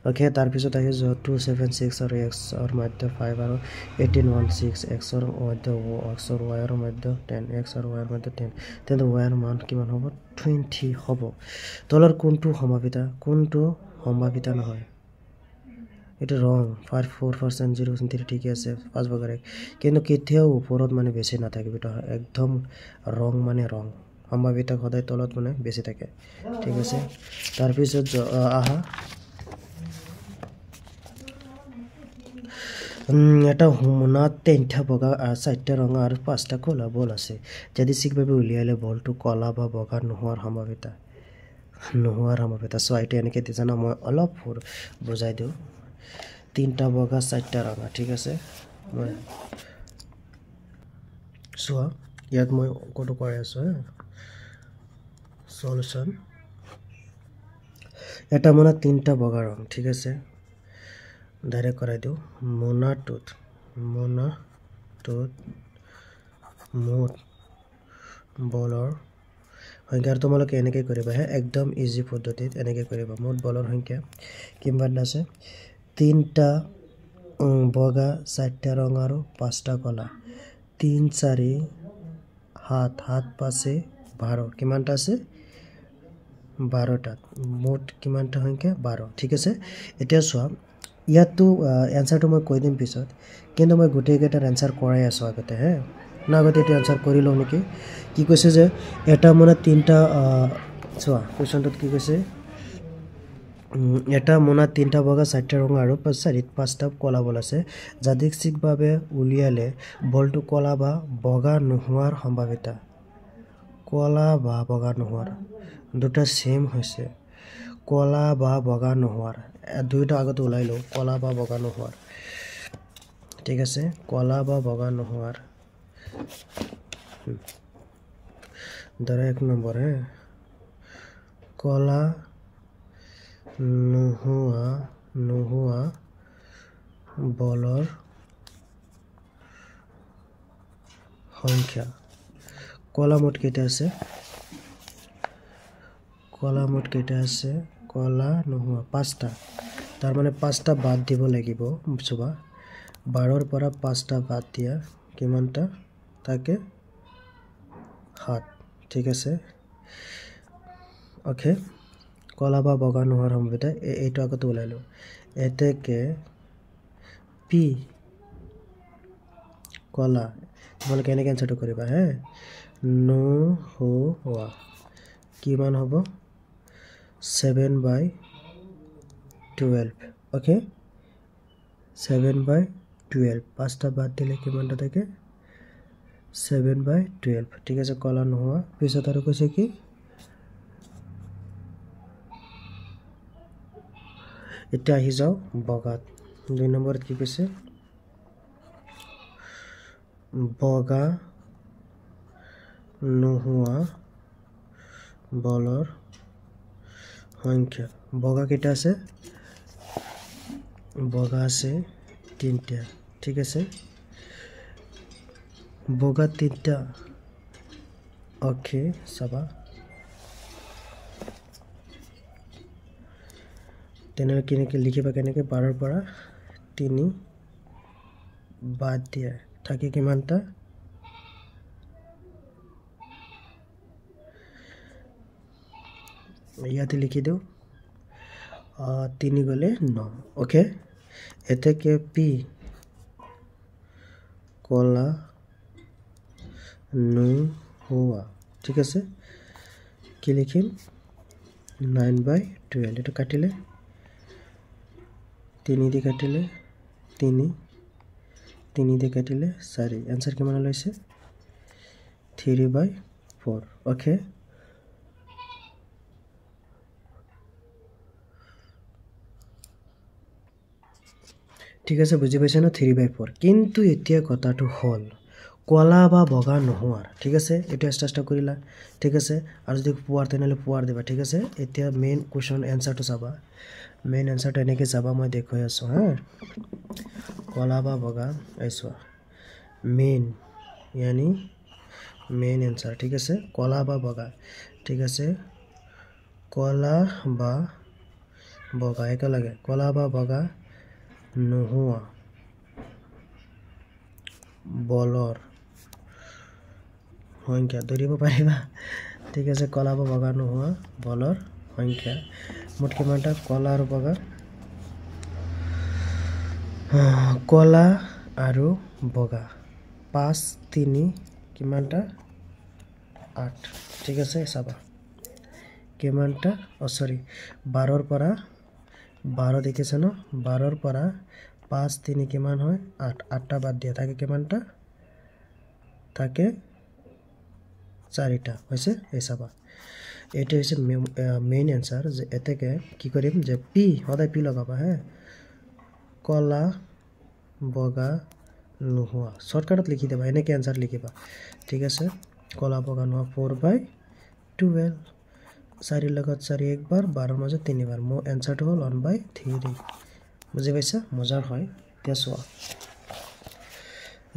ওকে তাৰ পিছত আহি যাও 276 আৰু x ৰ মাধ্য 5 আৰু 1816 x ৰ মাধ্য x ৰ y ৰ মাধ্য 10 x আৰু y ৰ মাধ্য 10 তেন্তে y ৰ মান কিমান হ'ব 20 হ'ব তলৰ কোনটো সম্ভাৱিতা নহয় এটা ৰং 4% 0.3 ঠিক আছে 5 ভাগৰ 1 কিন্তু কেতিয়াও ওপৰত মানে বেছি নাথাকিব এটা একদম ৰং মানে ৰং সম্ভাৱিতা সদায় তলত মানে বেছি থাকে ঠিক আছে তাৰ পিছত আহা এটা হুমনাত 3টা বগা আৰু 4টা ৰঙা আৰু 5টা কলা বল আছে যদি ঠিকভাৱে উলিয়ালে বলটো কলা বা বগা নোহোৱাৰ সম্ভাৱিতা সো আইটো এনেকৈ দি জানা মই অলপ বুজাই দিওঁ 3টা বগা 4টা ৰঙা ঠিক আছে মই সো ইয়াত মই অঙ্কটো কৰি আছো সলিউশন এটা মনে 3টা বগা ৰং ঠিক আছে ডাইৰেক্ট কৰাই দিওঁ মোনাটোত মুঠ বলৰ সংখ্যা তোমালোকে এনেকৈ কৰিবা হে একদম ইজি পদ্ধতিত এনেকৈ কৰিবা মুঠ বলৰ সংখ্যা কিমান আছে 3টা বগা 4টা ৰঙা আৰু 5টা কলা 3 4 7 7 5 12 কিমানটা আছে 12টা মুঠ কিমানটা সংখ্যা 12 ঠিক আছে এতিয়া চোৱা ইয়াতো এনসাৰটো মই কৈ দিম পিছত কিন্তু মই গোটেই কেইটাৰ এনসাৰ কৰাই আছো আগতে হে না আগতে এটা এনসাৰ কৰি লওঁ নেকি কি কৈছে যে এটা মোনা 3টা চোৱা কোৱেশ্চনটোত কি কৈছে এটা মোনা 3টা বগা 4টা ৰঙা আৰু 5টা কলা বল আছে যাদৃচ্ছিকভাৱে উলিয়ালে বলটো কলা বা বগা নোহোৱাৰ সম্ভাৱিতা কলা বা বগা নোহোৱাৰ দুটা সেম হৈছে কলা বা বগা নোহোৱাৰ দুইটা আগতে ওলাই লও কলা বা বগা নোহোৱাৰ ঠিক আছে কলা বা বগা নোহোৱাৰ ধৰা 1 নম্বৰ হে কলা নোহোৱা বলৰ সংখ্যা কলা মুঠ কেইটা আছে কলা নোহোৱা 5টা তাৰ মানে 5টা বাদ দিব লাগিব চবা 12ৰ পৰা 5টা বাদ দিয়া কিমানটা থাকে 7 ঠিক আছে ওকে কলা বা বগা নোহোৱাৰ সম্ভাৱিতা এইটো আগতে ওলাই লও এতেকে পি কলা তোমালোকে এনেকৈ এনসাৰটো কৰিবা হে নোহোৱা কিমান হ'ব 7/12 ওকে 7/12 5টা বাদ দিলে কিমানটা থাকে 7/12 ঠিক আছে কলা নোহোৱা পিছত আৰু কৈছে কি এটা আহি যাও বগাত 2 নম্বৰত কি কৈছে বগা নোহোৱা বলৰ সংখ্যা বগা কেইটা আছে বগা আছে 3টা ঠিক আছে বগা 3টা ওকে চাবা তেনেহলে কেনেকৈ লিখিবা কেনেকৈ 12ৰ পৰা 3 বাদ দিয়া থাকে কিমানটা ইয়াতে লিখি দিও 3 গলে 9 ওকে এতেকে পি কলা নোহোৱা ঠিক আছে কি লিখিম 9/12 এটা কাটিলে 3 দি কাটিলে 3 দি কাটিলে 4 आंसर কিমান লৈছে 3/4 ওকে ঠিক আছে বুজি পাইছে না 3/4 কিন্তু এতিয়া কথাটো হল কলা বা বগা নোহোৱাৰ ঠিক আছে এটা স্টাৰ্ট কৰিলা ঠিক আছে আৰু যদি পুৱাৰ তেনেলে পুৱাৰ দিবা ঠিক আছে এতিয়া মেইন কোৱেশ্চন এনসাৰটো চাবা মেইন এনসাৰটো এনেকৈ চাবা মই দেখুৱাই আছো হা কলা বা বগা আইছো মেইন यानी মেইন এনসাৰ ঠিক আছে কলা বা বগা ঠিক আছে কলা বা বগা একেলগে কলা বা বগা নোহোৱা বলৰ সংখ্যা ধৰিব পাৰিবা ঠিক আছে কলা বা বগা নোহোৱা বলৰ সংখ্যা মুঠ কিমানটা কলা আৰু বগা কলা আৰু বগা 5 3 কিমানটা 8 ঠিক আছে চাবা কিমানটা সৰি 12ৰ পৰা 12 দেখিছে ন 12ৰ পৰা 5 3 কিমান হয় 8 8টা বাদ দিয়া থাকে কিমানটা থাকে 4টা হৈছে এই চাবা এটা হৈছে মেইন आंसर যে এতেকে কি কৰিম যে পি সদায় পি লগাবা হে কলা বগা নোহোৱা শৰ্টকাটত লিখি দেবা এনেকে आंसर লিখিবা ঠিক আছে কলা বগা নোহোৱা 4/12 4 লগত 4 একবাৰ 12 মাজত 3 বাৰ মো आंसर হল 1/3 বুজি পাইছা মজাৰ হয় এতিয়া চোৱা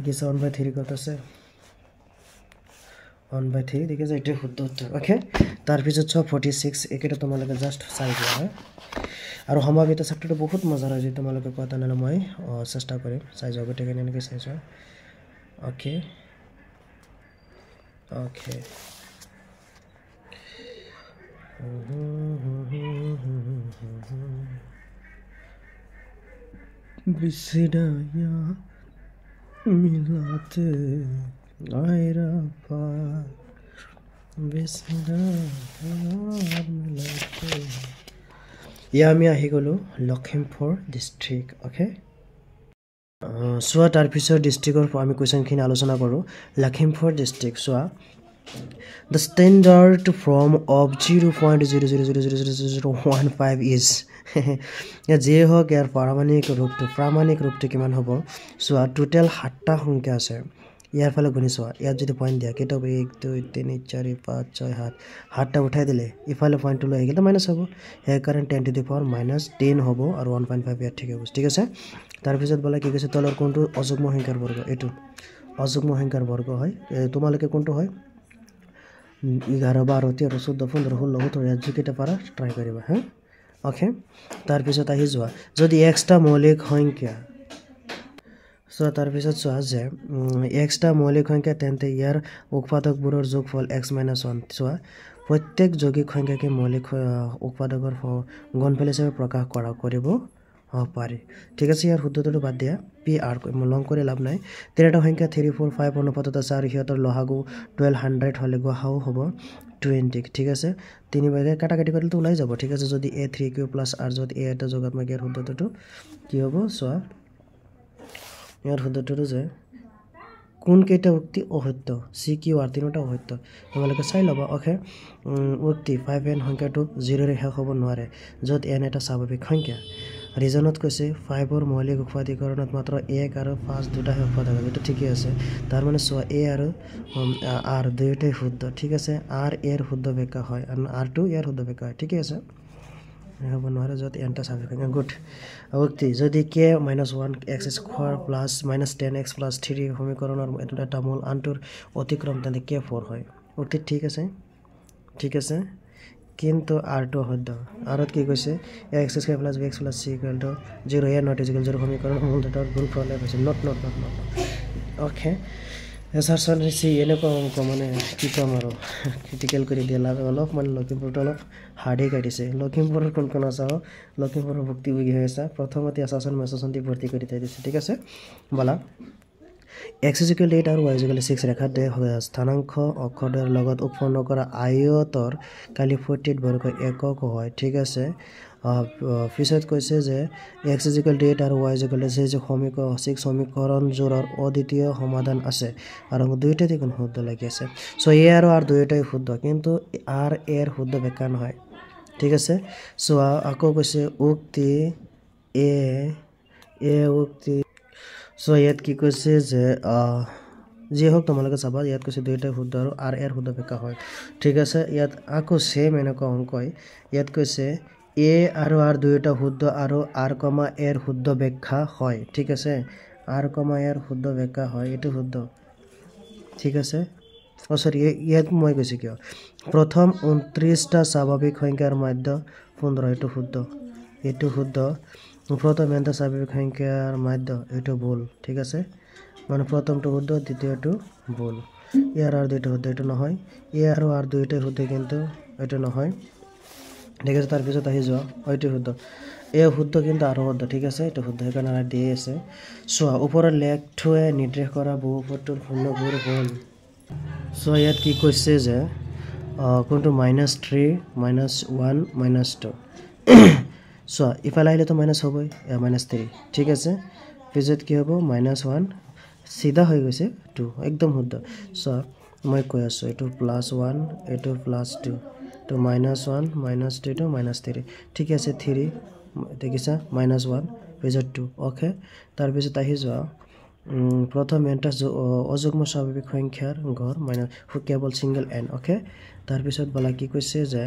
কি 1/3 কত আছে 1/3 ঠিক আছে এটা শুদ্ধ উত্তৰ ওকে তাৰ পিছত 46 একেটা তোমালোকে জাস্ট চাই দিয়া হয় আৰু সমাবিত চেপ্টাৰটো বহুত মজাৰ হয় যে তোমালোকে কথা নালে মই চেষ্টা কৰিম চাই যাও গটে কেনে এনেকৈ চাই যাও ওকে ওকে বিসিডায়া মিলাতে আয়রা পা বিসিডায়া মিলাতে ইয়া আমি আহি গলো লখিমপুৰ ডিস্ট্ৰিক্ট ওকে সোয়া তাৰ পিছৰ ডিস্ট্ৰিক্টৰ আমি কোৱেশ্চনখিনি আলোচনা কৰো Lakhimpur district soya the standard form of 0.0000015 is या जे হক ইয়াৰ প্ৰামাণিক ৰূপটো কিমান হ'ব সোয়া টোটাল 7টা সংখ্যা আছে ইয়াৰ ফালে গুনি সোয়া ইয়াত যদি পইণ্ট দিয়া কেটো 1 2 3 4 5 6 7 7টা উঠাই দিলে ইফালে পইণ্টটো লৈ গেলে মাইনাস হ'ব এই কাৰণ 10 to the power -10 হ'ব আৰু 1.5 ইয়াত ঠিক হ'ব ঠিক আছে তাৰ পিছত বলা কি কৈছে তলৰ কোনটো অযুগ্ম সংখ্যাৰ বৰ্গ এটো অযুগ্ম সংখ্যাৰ বৰ্গ হয় তোমালোকে কোনটো হয় 11 12 13 14 15 16 17 ইয়াত যেটা পাৰা ট্ৰাই কৰিবা হ্যাঁ ওকে তাৰ পিছত আহি যোৱা যদি এক্সটা মৌলিক সংখ্যা সো তাৰ পিছত চোৱা যে এক্সটা মৌলিক সংখ্যা তেন্তে ইয়াৰ উৎপাদকবোৰৰ যোগফল x - 1 চোৱা প্ৰত্যেক যৌগিক সংখ্যাকে মৌলিক উৎপাদকৰ গুণফল হিচাপে প্ৰকাশ কৰিব পাৰি ঠিক আছে ইয়াৰ শুদ্ধটো বাদ দিয়া পি আৰ লং কৰি লাভ নাই তিনিটা সংখ্যা 3 4 5 অনুপাতত আছে আৰু হিয়তৰ লহাগু 1200 হলে গহাও হ'ব 20 ঠিক আছে তিনি ভাগে কাটাকাটি কৰিলে তো ওলাই যাব ঠিক আছে যদি a 3q + r যদি a এটা যোগাত্মক ইয়াৰ শুদ্ধটো কি হ'ব সোয়া ইয়াৰ শুদ্ধটো যে কোন কেইটা উক্তি অসত্য সি কি আর তিনটা অসত্য তোমালোকে চাই লবা ওকে উক্তি 5n সংখ্যাটো 0 ৰে শেষ হ'ব নোৱাৰে যত n এটা স্বাভাৱিক সংখ্যা ৰিজনত কৈছে 5 ৰ মৌলিক উৎপাদীকৰণত মাত্ৰ 1 আৰু 5 দুটা উৎপাদক আছে এটা ঠিকই আছে তাৰ মানে সোয়া a আৰু r দুইটাই শুদ্ধ ঠিক আছে r এৰ শুদ্ধ ব্যাখ্যা হয় আৰু r2 ইয়াৰ শুদ্ধ ব্যাখ্যা হয় ঠিকই আছে হ'ব নোৱাৰে যত n টা স্বাভাৱিক সংখ্যা গুড উক্তি যদি k - 1x² + -10x + 3 সমীকৰণৰ এটা মূল আনটোৰ অতিক্ৰম তেন্তে k4 হয় উক্তি ঠিক আছে কিন্তু r2 শুদ্ধ আৰত কি কৈছে x² + bx + c = 0 a not = 0 সমীকৰণ মূল দুটাৰ গুণফল হৈছে not ওকে এছাৰছন সি এনেকুৱা অংক মানে কি কম আৰু ক্ৰিটিকেল কৰি দিয়া লাভ অলপ মানে লখিমপুৰটো অলপ হাৰ্ডে কাটিছে লখিমপুৰৰ কোন আছে লখিমপুৰৰ ভুক্তভোগী হৈ আছে প্ৰথমতে এছাৰছন মেছছনটি ভৰ্তি কৰি দিছে ঠিক আছে বলা x = 8 আৰু y = 6 ৰেখাতে স্থানাংক অক্ষৰৰ লগত উৎপন্ন কৰা আয়তৰ কালিফটিত বৰ্গ একক হয় ঠিক আছে পিছত কৈছে যে x = 8 আৰু y = 6 সমীকৰণ জোৰৰ অদ্বিতীয় সমাধান আছে আৰু দুইটা দেখোন শুদ্ধ লাগি আছে সো a আৰু r দুইটাই শুদ্ধ কিন্তু r এর শুদ্ধ ব্যাখ্যা নহয় ঠিক আছে সো আকৌ কৈছে উক্তি এ উক্তি সো ইয়াত কি কৈছে যে যে হোক তোমালোকে চাবা ইয়াত কৈছে দুইটা শুদ্ধ আৰু r এৰ শুদ্ধ ব্যাখ্যা হয় ঠিক আছে ইয়াত আকৌ সেম এনেকুৱা অংকই ইয়াত কৈছে a আৰু r দুইটা শুদ্ধ আৰু r, এর শুদ্ধ ব্যাখ্যা হয় ঠিক আছে r, এর শুদ্ধ ব্যাখ্যা হয় এটো শুদ্ধ ঠিক আছে সরি ইয়াত মই কৈছে কিয় প্ৰথম 29টা স্বাভাৱিক সংখ্যাৰ মধ্য 15 এটো শুদ্ধ প্রথম এনটা স্বাভাবিক সংখ্যার মধ্য এটো ভুল ঠিক আছে মানে প্রথমটো শুদ্ধ দ্বিতীয়টো ভুল ইয়ার আর দুইটা শুদ্ধ এটো নহয় ইয়ার আর দুইটা শুদ্ধ কিন্তু এটো নহয় ঠিক আছে তার পিছত আহি যাও ওইটো শুদ্ধ এ শুদ্ধ কিন্তু আর শুদ্ধ ঠিক আছে এটো শুদ্ধ এখানে আর দিয়ে আছে সোয়া উপৰৰ লেখটোৱে নিৰ্দেশ কৰা বহুপদৰ পূৰ্ণবোৰ হ'ল সো ইয়াত কি কৈছে যে কোনটো -3 -1 -2 সো ইফালে আহিলে তো মাইনাস হবই -3 ঠিক আছে পিছত কি হ'ব -1 সিধা হৈ গৈছে 2 একদম শুদ্ধ সো মই কৈ আছো এটো +1 এটো +2 তো -1 -2 to -3 ঠিক আছে 3 দেখিছা -1 পিছত 2 ওকে তাৰ পিছত আহি যোৱা প্ৰথম এনটা অযুগ্ম স্বাভাৱিক সংখ্যাৰ গড় কেৱল সিঙ্গেল n ওকে তাৰ পিছত বলা কি কৈছে যে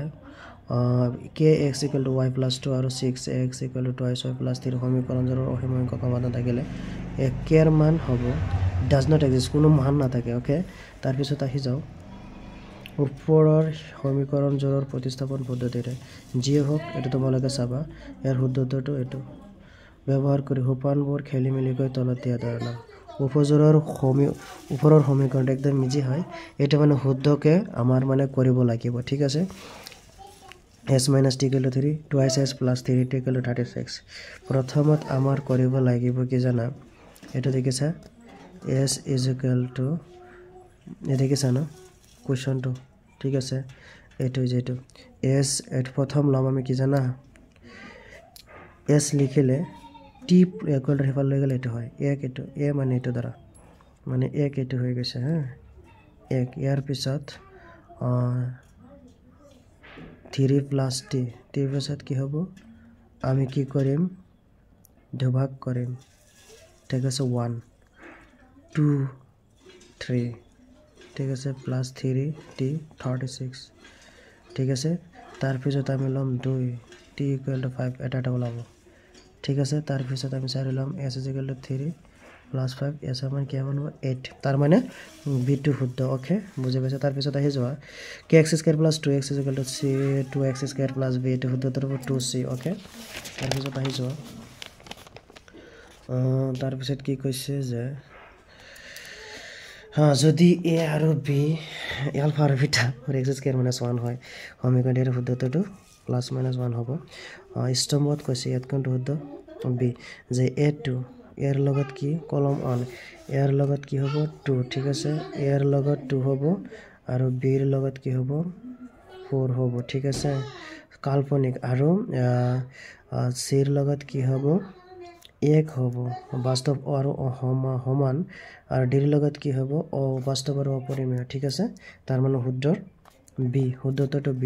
kx equal to y plus 2 আৰু 6x equal to twice y plus 3 সমীকৰণৰ অসীমংখ্য সমাধান থাকিলে k এর মান হ'ব does not exist কোনো মান নাথাকে ওকে তাৰ পিছত আহি যাও ওপৰৰ সমীকৰণ জোৰৰ প্ৰতিস্থাপন পদ্ধতিৰে যি হোক এটো তোমালোকে চাবা ইয়াৰ শুদ্ধতাটো এটো ব্যৱহাৰ কৰি হোপানবোৰ খেলি মেলি গৈ তলত দিয়া ধাৰণা ওপৰৰ সমীকৰণ একদম ইজি হয় এটা মানে শুদ্ধকে আমাৰ মানে কৰিব লাগিব ঠিক আছে s minus t equal to 3 twice s plus 3 t equal to 36 প্ৰথমত আমাৰ কৰিব লাগিব কি জানা এটো দেখিছা s is equal to দেখিছা না কোৱেশ্চনটো ঠিক আছে এটো যেটো s এট প্ৰথম লম আমি কি জানা s লিখিলে t equal to হেফাল লৈ গলে এটো হয় এক এটো a মানে এটো দ্বাৰা মানে এক এটো হৈ গৈছে হ্যাঁ এক ইয়াৰ পিছত 3 plus t পিছত কি হ'ব আমি কি কৰিম দুভাগ কৰিম ঠিক আছে 1 2 3 ঠিক আছে প্লাস 3 t 36 ঠিক আছে তাৰ পিছত আমি লম 2 t equal to 5 এটা ওলাব ঠিক আছে তাৰ পিছত আমি চাই লম s is equal to 3 plus 5 s মান কি হ'ব 8 তাৰ মানে b2 শুদ্ধ ওকে বুজি পাইছা তাৰ পিছত আহি যোৱা kx square plus 2x is equal to c 2x square plus b এটো শুদ্ধতাৰ হ'ব 2c ওকে তাৰ পিছত আহি যোৱা তাৰ পিছত কি কৈছে যে যদি a আৰু b alpha আৰু beta x square minus 1 হয় সমীকৰণৰ শুদ্ধতাটো plus minus 1 হ'ব স্তম্ভত কৈছে ইয়াত কোনটো শুদ্ধ b যে a2 এর লগত কি কলম 1 এর লগত কি হ'ব 2 ঠিক আছে এর লগত 2 হ'ব আৰু b এর লগত কি হ'ব 4 হ'ব ঠিক আছে কাল্পনিক আৰু c এৰ লগত কি হ'ব 1 হ'ব বাস্তৱ আৰু সমান আৰু d এৰ লগত কি হ'ব বাস্তৱ আৰু অপৰিমেয় ঠিক আছে তাৰ মানে শুদ্ধৰ b শুদ্ধতাটো b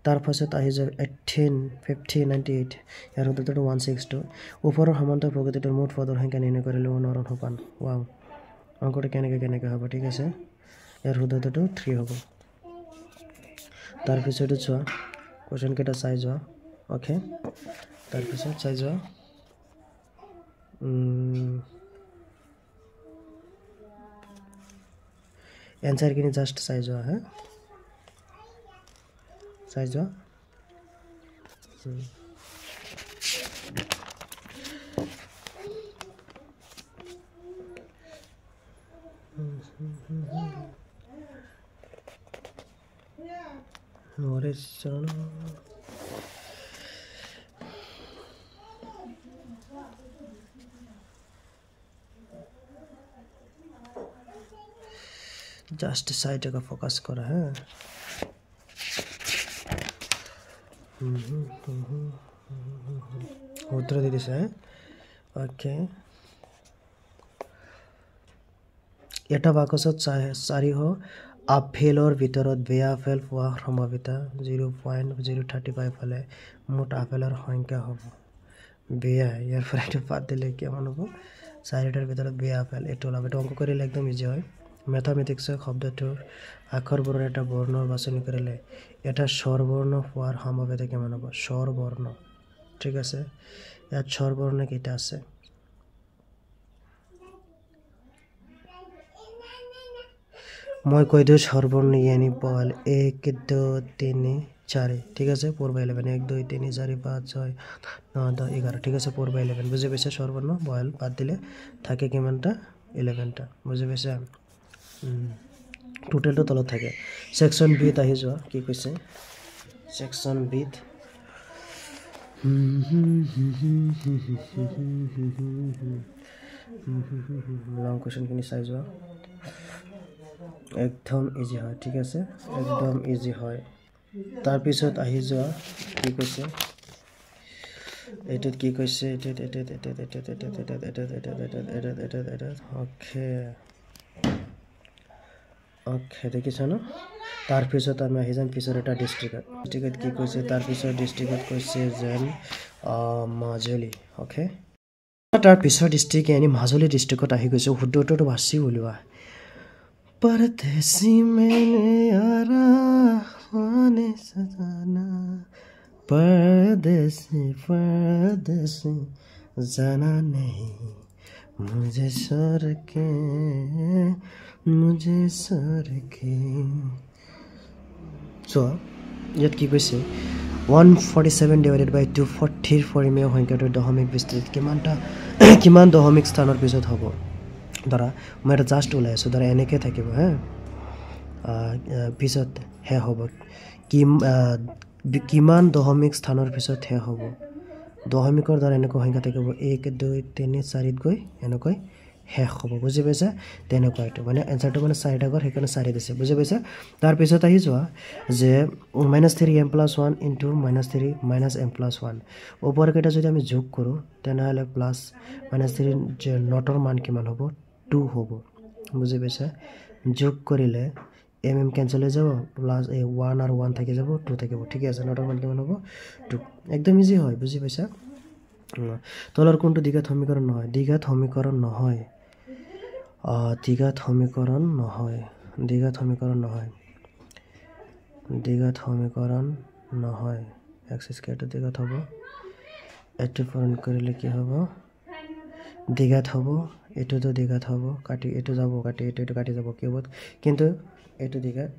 তাৰ পাছত আহি যাব 18 50 98 ইয়াৰ শুদ্ধতাটো 162 ওপৰৰ সমান্তৰ প্ৰগতিটোৰ মুঠ পদৰ সংখ্যা নিৰ্ণয় কৰিলে উদাহৰণ সোপান ওয়াও অংকটো কেনেকৈ হ'ব ঠিক আছে ইয়াৰ শুদ্ধতাটো 3 হ'ব তাৰ পিছতো চোৱা কোৱেশ্চন কেটা চাই যোৱা ওকে তাৰ পিছত চাই যোৱা এনসাৰ কিনি জাস্ট চাই যোৱা হ্যাঁ চাই যোৱা ওৰে সোনা জাস্ট সাইডকে ফোকাস কৰা হ্যাঁ উত্তৰ দিছে ওকে এটা বাকচত 4 আপেলৰ ভিতৰত বেয়া আপেল পোৱা সম্ভাৱিতা 0.035 হলে মুঠ আপেলৰ সংখ্যা হ'ব বেয়া ইয়াৰ পৰা এটা বাদ দিলে কিমান হ'ব 4টাৰ ভিতৰত বেয়া আপেল এটো ওলাব এটা অংক কৰিলে একদম ইজি হয় ম্যাথমেটিক্সৰ শব্দটোৰ আখৰবোৰৰ এটা বৰ্ণ বাছনি কৰিলে এটা স্বৰবৰ্ণ হোৱাৰ সম্ভাৱিতা কিমান হ'ব স্বৰবৰ্ণ ঠিক আছে ইয়াত স্বৰবৰ্ণ কেইটা আছে মই কৈ দিও স্বৰবৰ্ণ ইয়ানি বল 1 2 3 4 ঠিক আছে 4/11 1 2 3 4 5 6 9 10 11 ঠিক আছে 4/11 বুজি পাইছা স্বৰবৰ্ণ বল বাদ দিলে থাকে কিমানটা 11টা বুজি পাইছা টোটালটো তলত থাকে সেকশন বি আহি যোৱা কি কৈছে সেকশন বি লং কোৱেশ্চন কিনি চাই যোৱা একদম ইজি হয় ঠিক আছে একদম ইজি হয় তাৰ পিছত আহি যোৱা কি কৈছে এটাত কি কৈছে ওকে দেখিছা ন তাৰ পিছত আমি আহি যাম পিছৰ এটা ডিস্ট্ৰিক্টত কি কৈছে তাৰ পিছৰ ডিস্ট্ৰিক্টত কৈছে যেন মাজুলী ওকে তাৰ পিছৰ ডিস্ট্ৰিক্ট यानी মাজুলী ডিস্ট্ৰিক্টত আহি গৈছে শুদ্ধটো বাছি ওলোৱা परदेसी मैंने यारा आने सजाना परदेसी परदेसी जाना नहीं मुझे छोड़ के so ইয়াত কি কৈছে 147 divided by 240 পৰিমেয় সংখ্যাটোৰ দশমিক বিস্তৃত কিমান দশমিক স্থানৰ পিছত হ'ব ধৰা মই এটা জাষ্ট ওলাই আছো ধৰা এনেকৈ থাকিব হা পিছত হে হ'ব কিমান দশমিক স্থানৰ পিছত হে হ'ব দশমিকৰ দ্বাৰা এনেকুৱা সংখ্যা থাকিব 1 2 3 4 গৈ এনেকৈ শেষ হ'ব বুজি পাইছা তেনেকুৱা এটা মানে এনসাৰটো মানে 4টা গৰ সেইকাৰণে 4 দিছে বুজি পাইছা তাৰ পিছত আহি যোৱা যে -3m + 1 * -3 - m + 1 ওপৰ কেইটা যদি আমি যোগ কৰো তেনেহলে প্লাস -3 যে নটৰ মান কিমান হ'ব 2 হ'ব বুজি পাইছা যোগ কৰিলে mm কেনসেল হৈ যাব প্লাস 1 আৰু 1 থাকি যাব 2 থাকিব ঠিক আছে নটৰ মান কিমান হ'ব 2 একদম ইজি হয় বুজি পাইছা তলৰ কোনটো দ্বিঘাত সমীকৰণ নহয় দ্বিঘাত সমীকৰণ নহয় দ্বিঘাত সমীকৰণ নহয় x² টো দ্বিঘাত হ'ব এটো পূৰণ কৰিলে কি হ'ব দ্বিঘাত হ'ব এটোটো দ্বিঘাত হ'ব কাটি এটো যাব কাটি এটো কাটি যাব কিউবত কিন্তু এটো দ্বিঘাত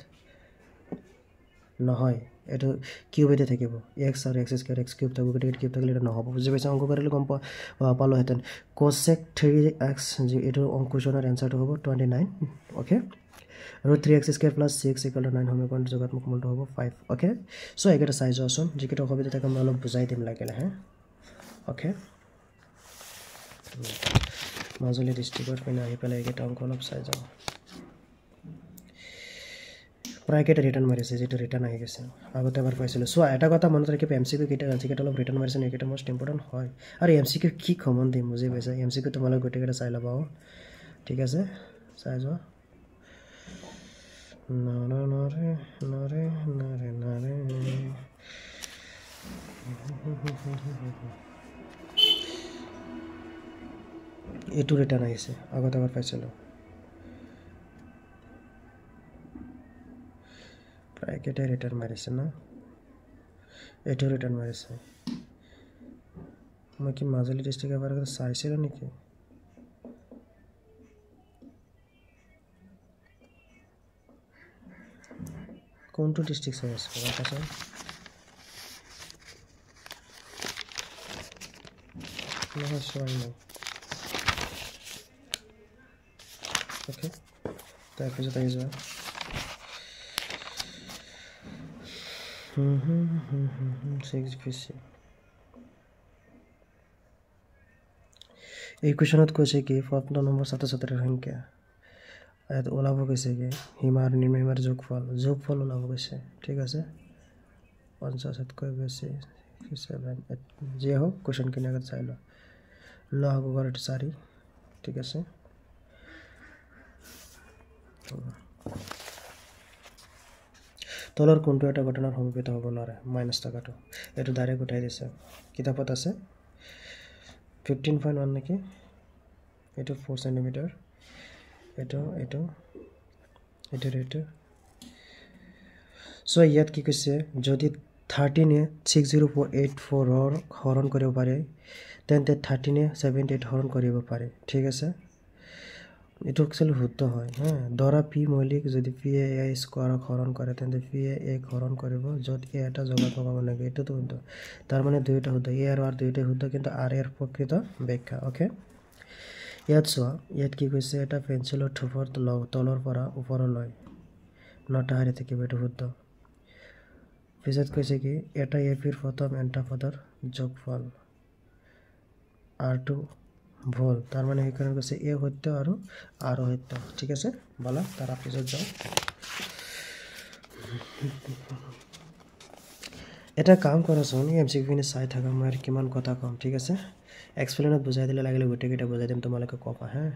নহয় এটো কিউবেতে থাকিব x আৰু x² x কিউব থাকব গটি কিউব থাকলে এটা নহব বুজি পাইছা অংক কৰিলে গম পালো হেতেন cosec 3x যে এটো অংকুশনৰ आंसरটো হ'ব 29 ওকে আৰু 3x² + 6 = 9 সমীকৰণটো যোগাত্মক মূলটো হ'ব 5 ওকে সো একেটা সাইজ আসন যেকিটা অসুবিধা থাকে মই অলপ বুজাই দিম লাগিলে হে ওকে মাজুলী ডিস্ট্ৰিক্টৰ পিনে আহি পেলাই একেটা অংক অলপ চাই যাও প্ৰায়কেটা ৰিটাৰ্ণ মাৰিছে যেটো ৰিটাৰ্ণ আহি গৈছে আগতে এবাৰ পাইছিল সো এটা কথা মনত ৰাখিব এমসিকিউ কেটা অলপ ৰিটাৰ্ণ মাৰিছে নেকিটা মোস্ট ইম্পৰ্টেন্ট হয় আৰু এমসিকিউ কি কমন দিম বুজি পাইছা এমসিকিউ তোমালোক গোটেইকেটা চাই লবা ঠিক আছে চাই যোৱা নৰে এটো ৰিটাৰ্ণ আহিছে আগতে এবাৰ পাইছিল প্ৰায়কেটা ৰিটাৰ্ণ মাৰিছে না এটো ৰিটাৰ্ণ মাৰিছে মই কি মাজুলী ডিস্ট্ৰিক্ট এবাৰ চাইছিল নেকি কোনটো ডিস্ট্ৰিক্ট চাই আছে কথা নহয় সোয়াই নাই ওকে তাৰপিছত আহি যোৱা এই কোৱেশ্যনত কৈছে কি 14 নম্বৰ ছাত্ৰ-ছাত্ৰীৰ সংখ্যা এত ওলাব কৈছে কি হিমাৰ নিৰ্মাণৰ যোগফল ওলাব কৈছে ঠিক আছে 50 তকৈ বেছি 7 যে হোক কোৱেশ্যন কিনে আগত চাই ল লহব গড় 4 ঠিক আছে তলৰ কোনটো এটা ঘটনাৰ সমপিত হ'ব নোৱাৰে মাইনাস টাকাটো এটো ডাইৰেক্ট উঠাই দিছে কিতাপত আছে 15.1 নেকি এটো 4 cm এটো সো ইয়াত কি কৈছে যদি 13 এ 60484 হৰণ কৰিব পাৰে তেন্তে 13 এ 78 হৰণ কৰিব পাৰে ঠিক আছে এটো একচুয়ালি শুদ্ধ হয় হ্যাঁ ধৰা p মৌলিক যদি p এ a স্কয়াৰ হৰণ কৰে তেন্তে p এ 1 হৰণ কৰিব যদি a এটা যোগাত্মক হ'ব লাগে এটো তো শুদ্ধ তার মানে দুইটা শুদ্ধ a আৰু r দুইটা শুদ্ধ কিন্তু r এৰ প্ৰকৃত ব্যাখ্যা ওকে ইয়াত কি কৈছে এটা পেন্সিলৰ থুপৰ তলৰ পৰা ওপৰলৈ নটা হাৰি থাকিব এটো শুদ্ধ পিছত কৈছে কি এটা এপিৰ প্ৰথম এন্টা পদৰ যোগফল r2 ভুল তাৰ মানে এখানে কৈছে a সত্য আৰু r সত্য ঠিক আছে বলা তাৰ পিছত যাও এটা কাম কৰাছোন এমসিকিউ খিনি চাই থাকা মই কিমান কথা কম ঠিক আছে এক্সপ্লেনত বুজাই দিলে লাগিলে গোটেইকেইটা বুজাই দিম তোমালোকে কপা হ্যাঁ